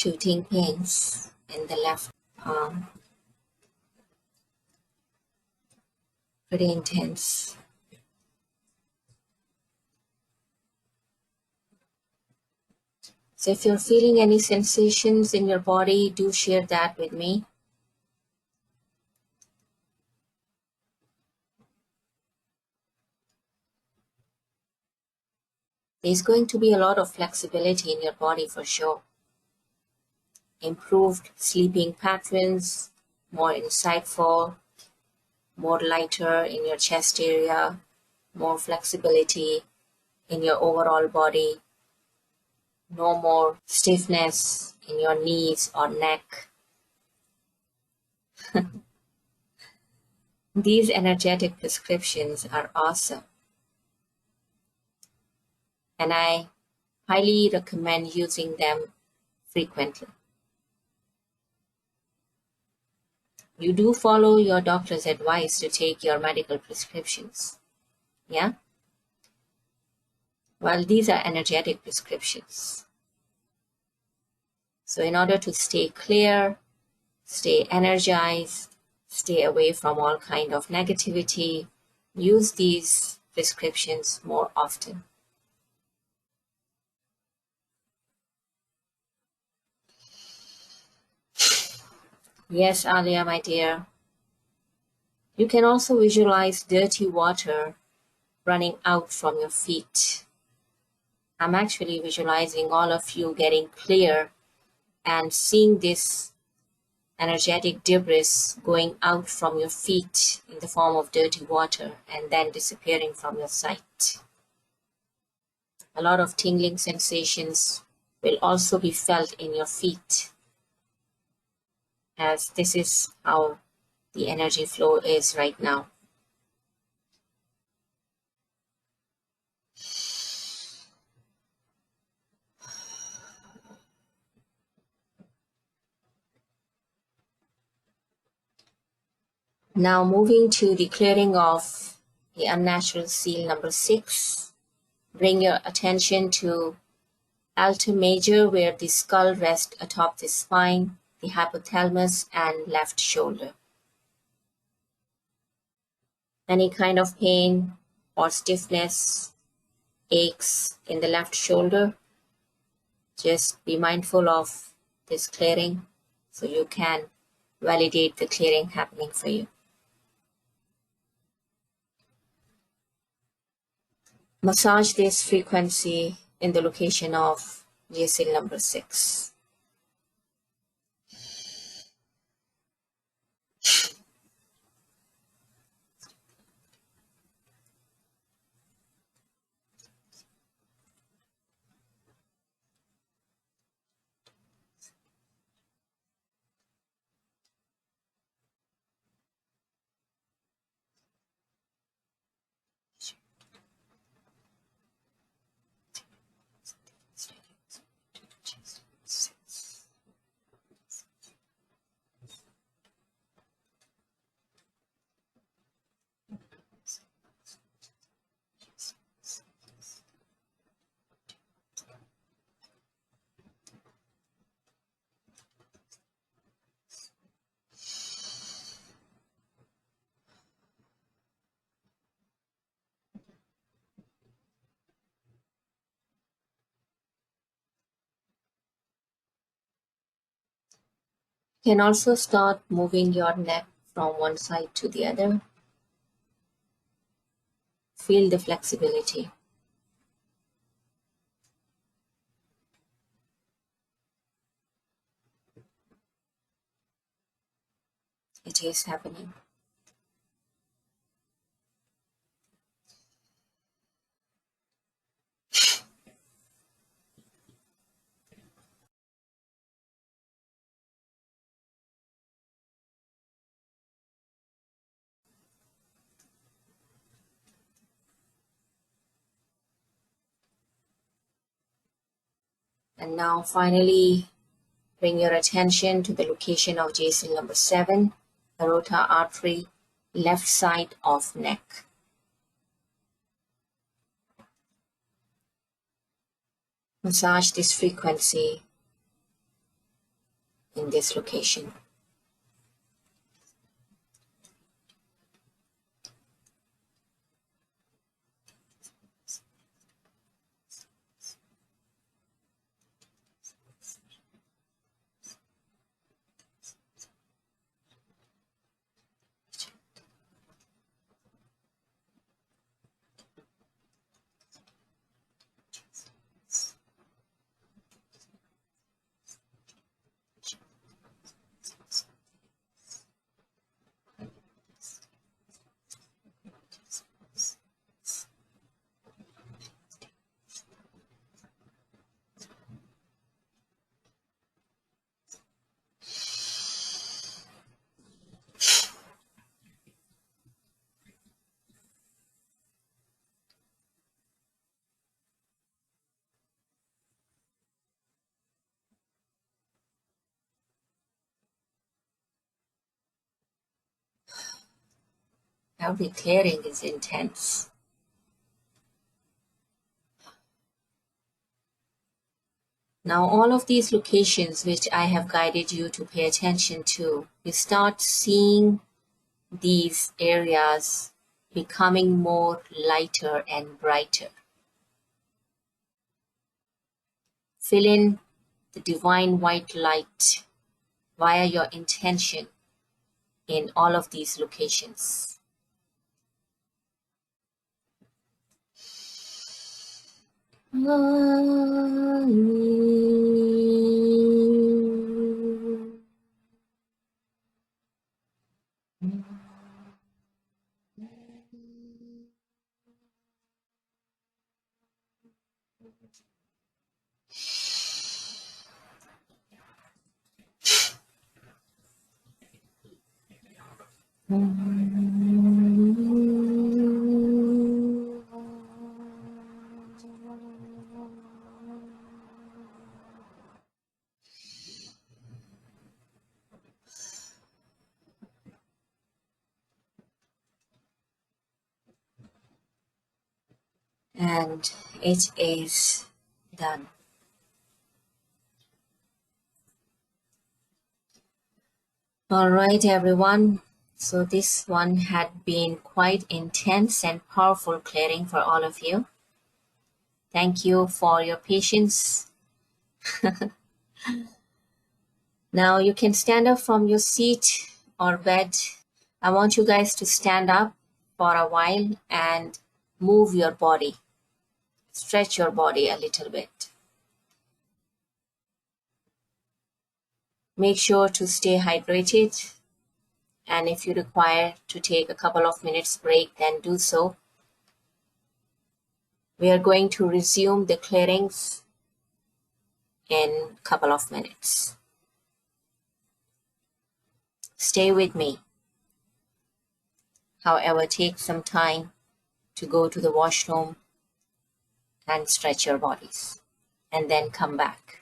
shooting pains in the left palm. Pretty intense. So if you're feeling any sensations in your body, do share that with me. There's going to be a lot of flexibility in your body for sure. Improved sleeping patterns, more insightful, more lighter in your chest area, more flexibility in your overall body, no more stiffness in your knees or neck. These energetic prescriptions are awesome, and I highly recommend using them frequently. You do follow your doctor's advice to take your medical prescriptions. Yeah? Well, these are energetic prescriptions. So in order to stay clear, stay energized, stay away from all kind of negativity, use these prescriptions more often. Yes, Alia, my dear. You can also visualize dirty water running out from your feet. I'm actually visualizing all of you getting clear and seeing this energetic debris going out from your feet in the form of dirty water and then disappearing from your sight. A lot of tingling sensations will also be felt in your feet, as this is how the energy flow is right now. Now moving to the clearing of the unnatural seal number 6. Bring your attention to alto major, where the skull rests atop the spine, the hypothalamus, and left shoulder. Any kind of pain or stiffness, aches in the left shoulder, just be mindful of this clearing so you can validate the clearing happening for you. Massage this frequency in the location of JSIL number 6. You can also start moving your neck from one side to the other. Feel the flexibility. It is happening. And now finally, bring your attention to the location of JSIL number 7, aorta artery, left side of neck. Massage this frequency in this location. Every clearing is intense. Now, all of these locations which I have guided you to pay attention to, you start seeing these areas becoming more lighter and brighter. Fill in the divine white light via your intention in all of these locations. And it is done. All right, everyone. So this one had been quite intense and powerful clearing for all of you. Thank you for your patience. Now you can stand up from your seat or bed. I want you guys to stand up for a while and move your body. Stretch your body a little bit. Make sure to stay hydrated. And if you require to take a couple of minutes break, then do so. We are going to resume the clearings in a couple of minutes. Stay with me. However, take some time to go to the washroom and stretch your bodies, and then come back.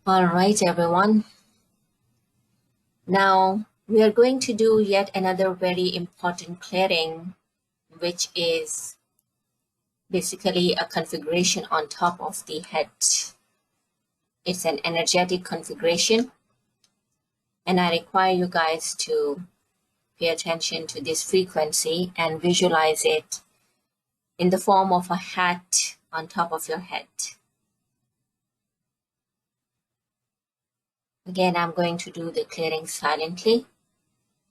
All right, everyone. Now we are going to do yet another very important clearing, which is basically a configuration on top of the head. It's an energetic configuration, and I require you guys to pay attention to this frequency and visualize it in the form of a hat on top of your head. Again, I'm going to do the clearing silently.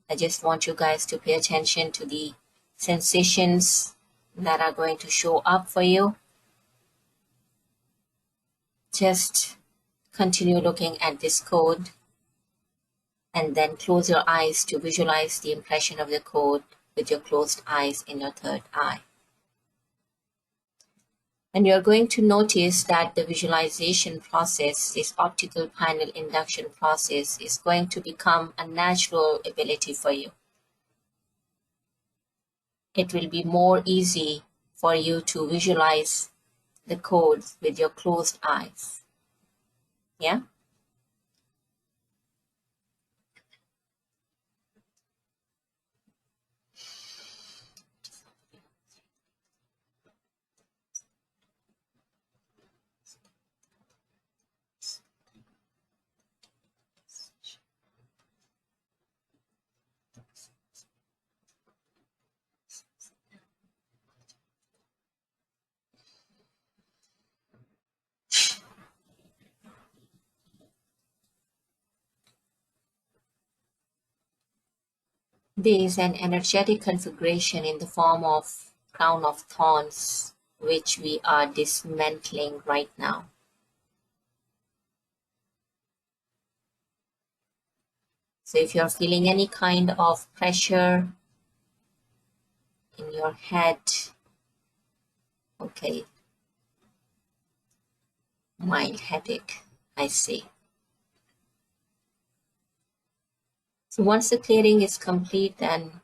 I just want you guys to pay attention to the sensations that are going to show up for you. Just continue looking at this code and then close your eyes to visualize the impression of the code with your closed eyes in your third eye. And you're going to notice that the visualization process, this optical pineal induction process, is going to become a natural ability for you. It will be more easy for you to visualize the codes with your closed eyes. Yeah? There is an energetic configuration in the form of crown of thorns, which we are dismantling right now. So if you're feeling any kind of pressure in your head, okay, mild headache, I see. So once the clearing is complete, then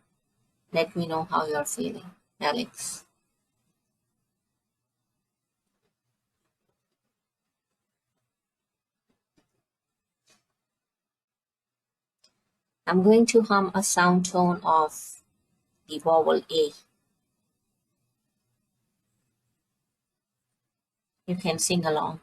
let me know how you're feeling, Alex. I'm going to hum a sound tone of the vowel A. You can sing along.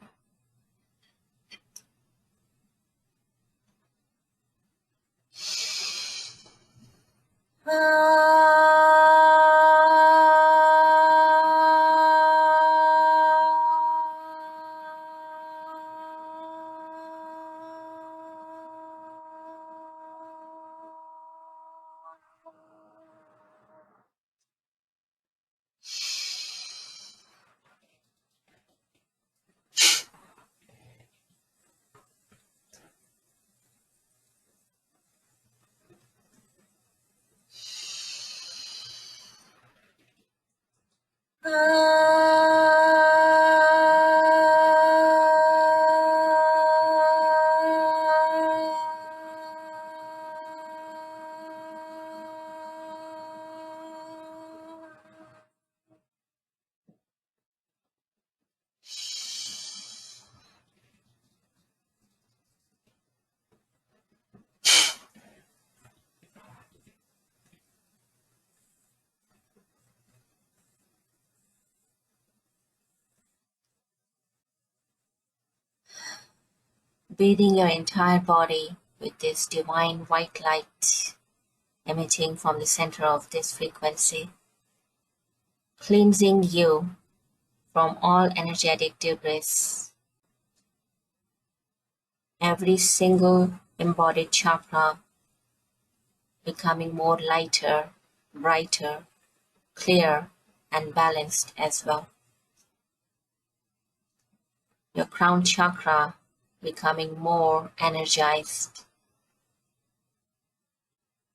Bathing your entire body with this divine white light emitting from the center of this frequency, cleansing you from all energetic debris. Every single embodied chakra becoming more lighter, brighter, clear, and balanced as well. Your crown chakra becoming more energized,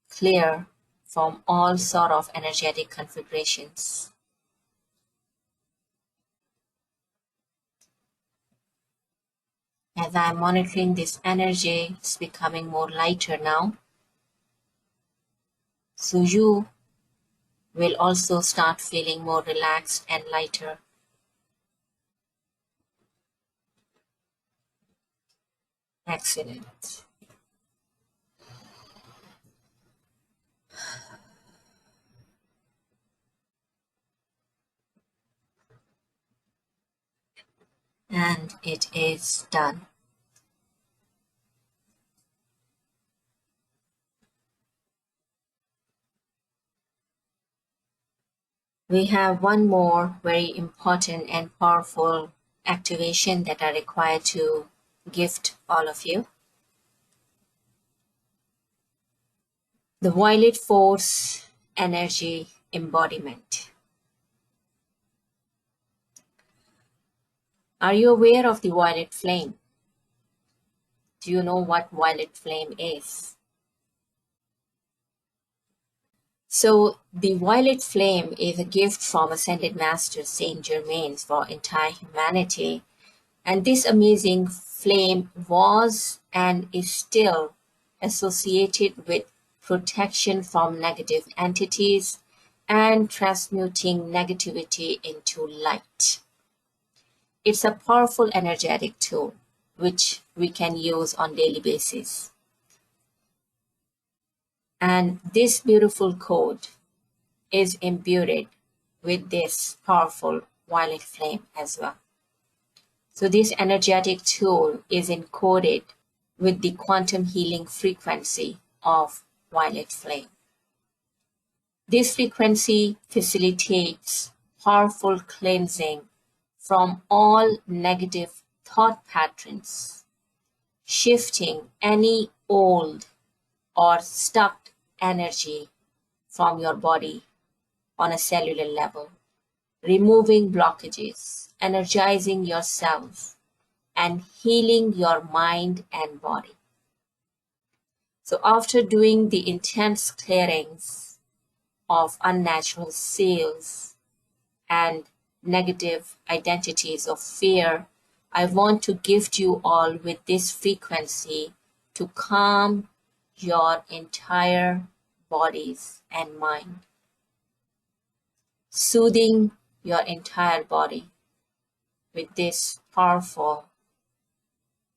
clear from all sort of energetic configurations. As I'm monitoring this energy, it's becoming more lighter now. So you will also start feeling more relaxed and lighter. Excellent. And it is done. We have one more very important and powerful activation that are required to gift all of you. The violet force energy embodiment. Are you aware of the violet flame? Do you know what violet flame is? So the violet flame is a gift from Ascended Master Saint Germain for entire humanity. And this amazing flame was and is still associated with protection from negative entities and transmuting negativity into light. It's a powerful energetic tool which we can use on daily basis. And this beautiful code is imbued with this powerful violet flame as well. So this energetic tool is encoded with the quantum healing frequency of violet flame. This frequency facilitates powerful cleansing from all negative thought patterns, shifting any old or stuck energy from your body on a cellular level, removing blockages, energizing yourself, and healing your mind and body. So after doing the intense clearings of unnatural cells and negative identities of fear, I want to gift you all with this frequency to calm your entire bodies and mind, soothing your entire body with this powerful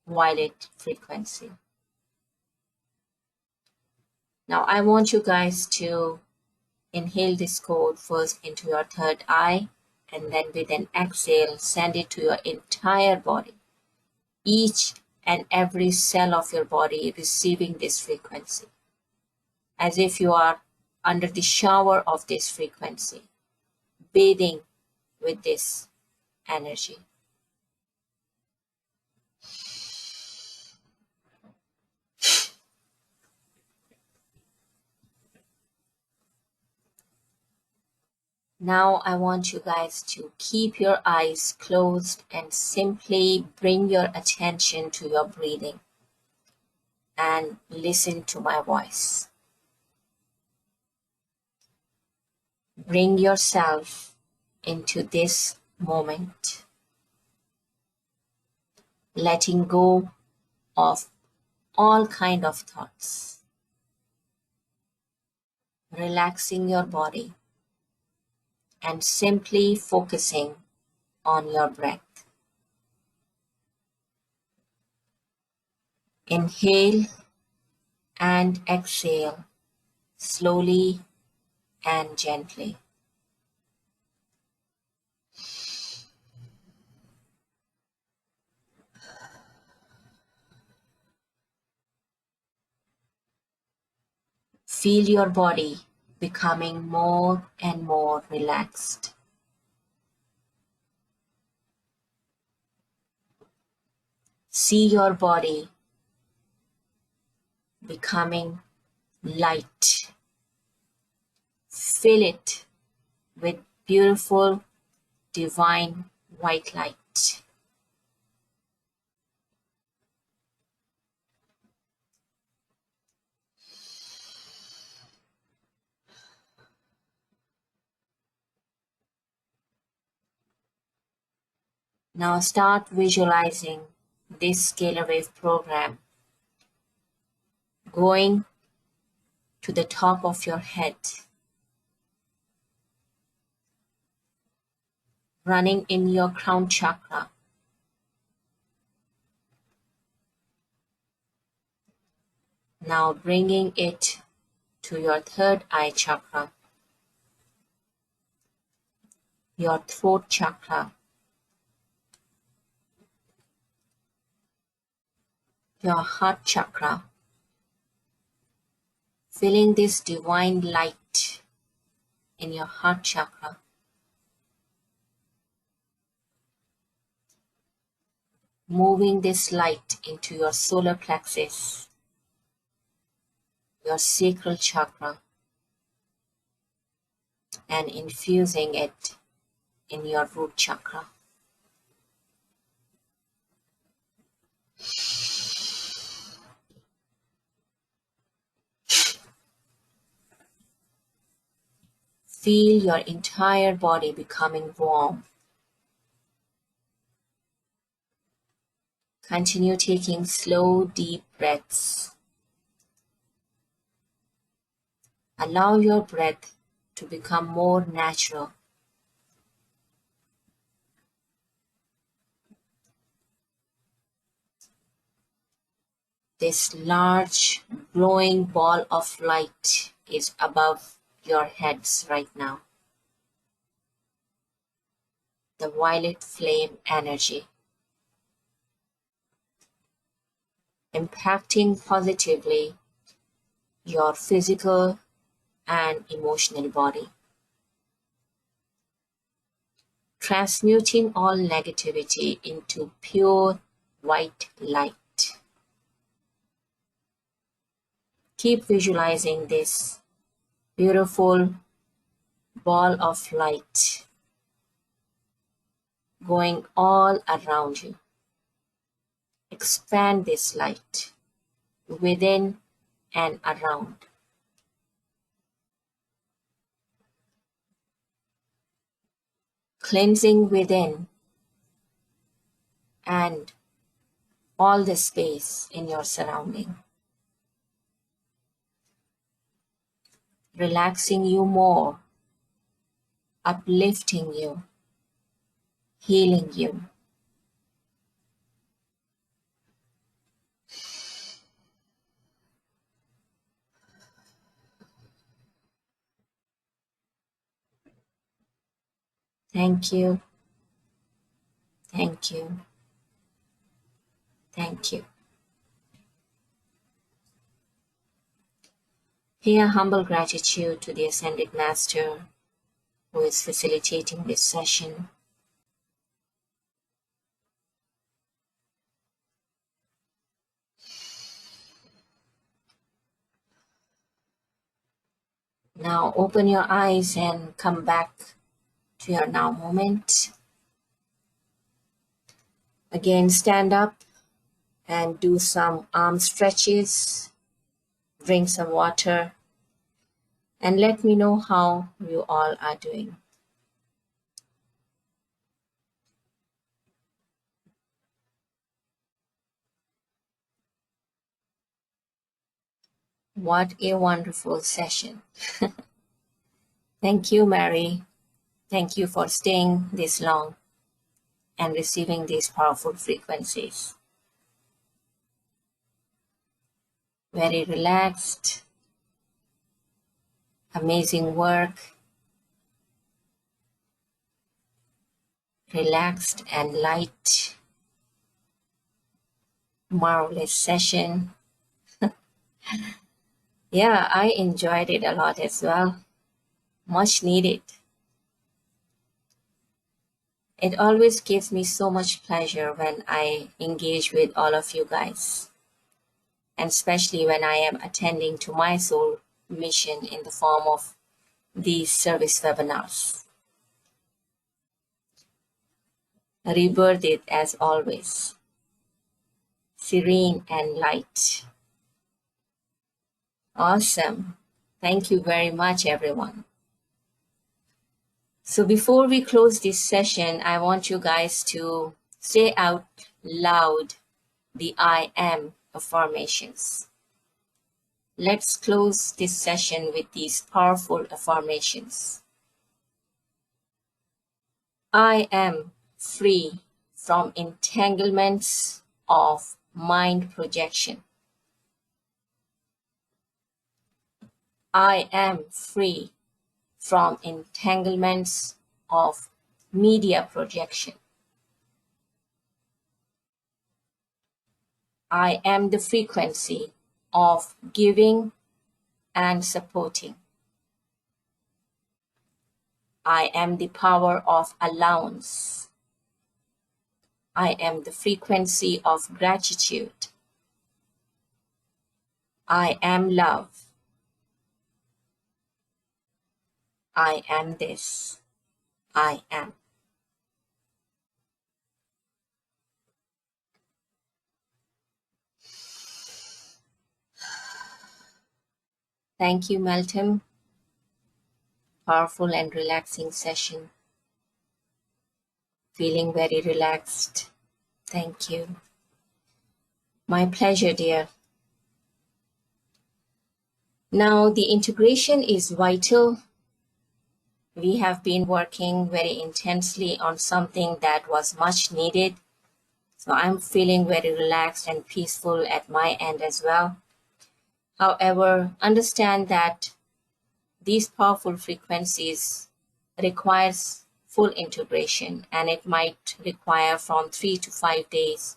violet frequency. Now I want you guys to inhale this code first into your third eye, and then with an exhale, send it to your entire body. Each and every cell of your body receiving this frequency, as if you are under the shower of this frequency, bathing with this energy. Now I want you guys to keep your eyes closed and simply bring your attention to your breathing and listen to my voice. Bring yourself into this moment, letting go of all kind of thoughts, relaxing your body and simply focusing on your breath. Inhale and exhale slowly and gently. Feel your body becoming more and more relaxed. See your body becoming light. Fill it with beautiful, divine white light. Now start visualizing this scalar wave program going to the top of your head, running in your crown chakra, Now bringing it to your third eye chakra, your throat chakra, your heart chakra, feeling this divine light in your heart chakra, moving this light into your solar plexus, your sacral chakra, and infusing it in your root chakra. Feel your entire body becoming warm. Continue taking slow, deep breaths. Allow your breath to become more natural. This large, glowing ball of light is above your heads right now. The violet flame energy, impacting positively your physical and emotional body, transmuting all negativity into pure white light. Keep visualizing this beautiful ball of light going all around you. Expand this light within and around. Cleansing within and all the space in your surrounding. Relaxing you more, uplifting you, healing you. Thank you, thank you, thank you. Pay a humble gratitude to the Ascended Master who is facilitating this session. Now open your eyes and come back to your now moment. Again, stand up and do some arm stretches. Drink some water and let me know how you all are doing. What a wonderful session. Thank you, Mary. Thank you for staying this long and receiving these powerful frequencies. Very relaxed, amazing work, relaxed and light, marvelous session. Yeah, I enjoyed it a lot as well. Much needed. It always gives me so much pleasure when I engage with all of you guys, and especially when I am attending to my soul mission in the form of these service webinars. Rebirth it as always, serene and light. Awesome. Thank you very much, everyone. So before we close this session, I want you guys to say out loud the I am affirmations. Let's close this session with these powerful affirmations. I am free from entanglements of mind projection. I am free from entanglements of media projection. I am the frequency of giving and supporting. I am the power of allowance. I am the frequency of gratitude. I am love. I am this. I am. Thank you, Meltem. Powerful and relaxing session. Feeling very relaxed. Thank you. My pleasure, dear. Now, the integration is vital. We have been working very intensely on something that was much needed. So I'm feeling very relaxed and peaceful at my end as well. However, understand that these powerful frequencies requires full integration, and it might require from 3 to 5 days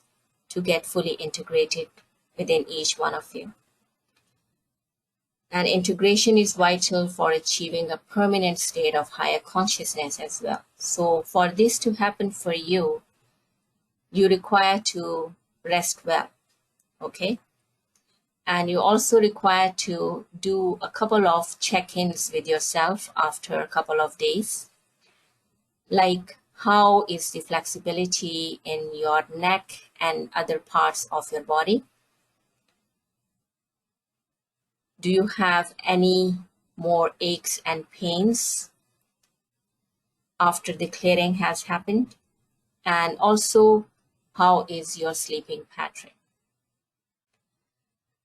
to get fully integrated within each one of you. And integration is vital for achieving a permanent state of higher consciousness as well. So for this to happen for you, you require to rest well, okay? And you also require to do a couple of check-ins with yourself after a couple of days. Like, how is the flexibility in your neck and other parts of your body? Do you have any more aches and pains after the clearing has happened? And also, how is your sleeping pattern?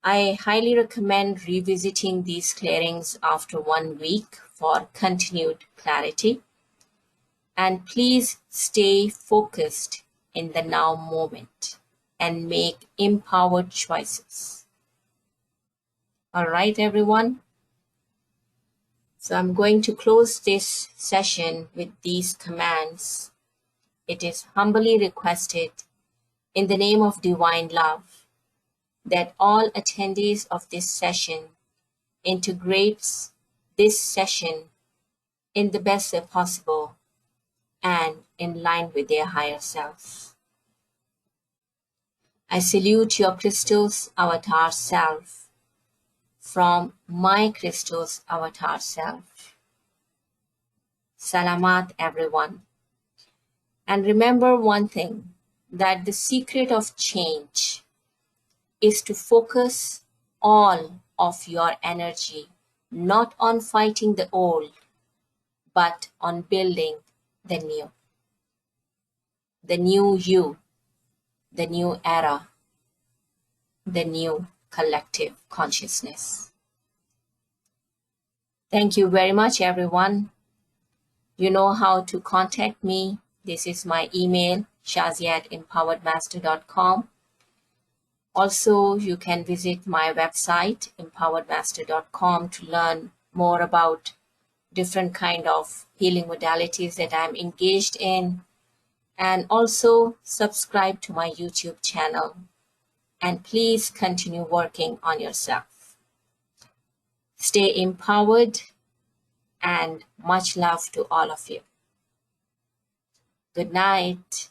I highly recommend revisiting these clearings after 1 week for continued clarity. And please stay focused in the now moment and make empowered choices. All right, everyone. So I'm going to close this session with these commands. It is humbly requested in the name of divine love that all attendees of this session integrates this session in the best way possible and in line with their higher self. I salute your crystal's avatar self from my crystal's avatar self. Salamat, everyone. And remember one thing, that the secret of change is to focus all of your energy not on fighting the old, but on building the new. The new you, the new era, the new collective consciousness. Thank you very much, everyone. You know how to contact me. This is my email, shazia@empoweredmaster.com. Also, you can visit my website, empoweredmaster.com, to learn more about different kind of healing modalities that I'm engaged in. And also subscribe to my YouTube channel. And please continue working on yourself. Stay empowered, and much love to all of you. Good night.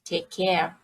Take care.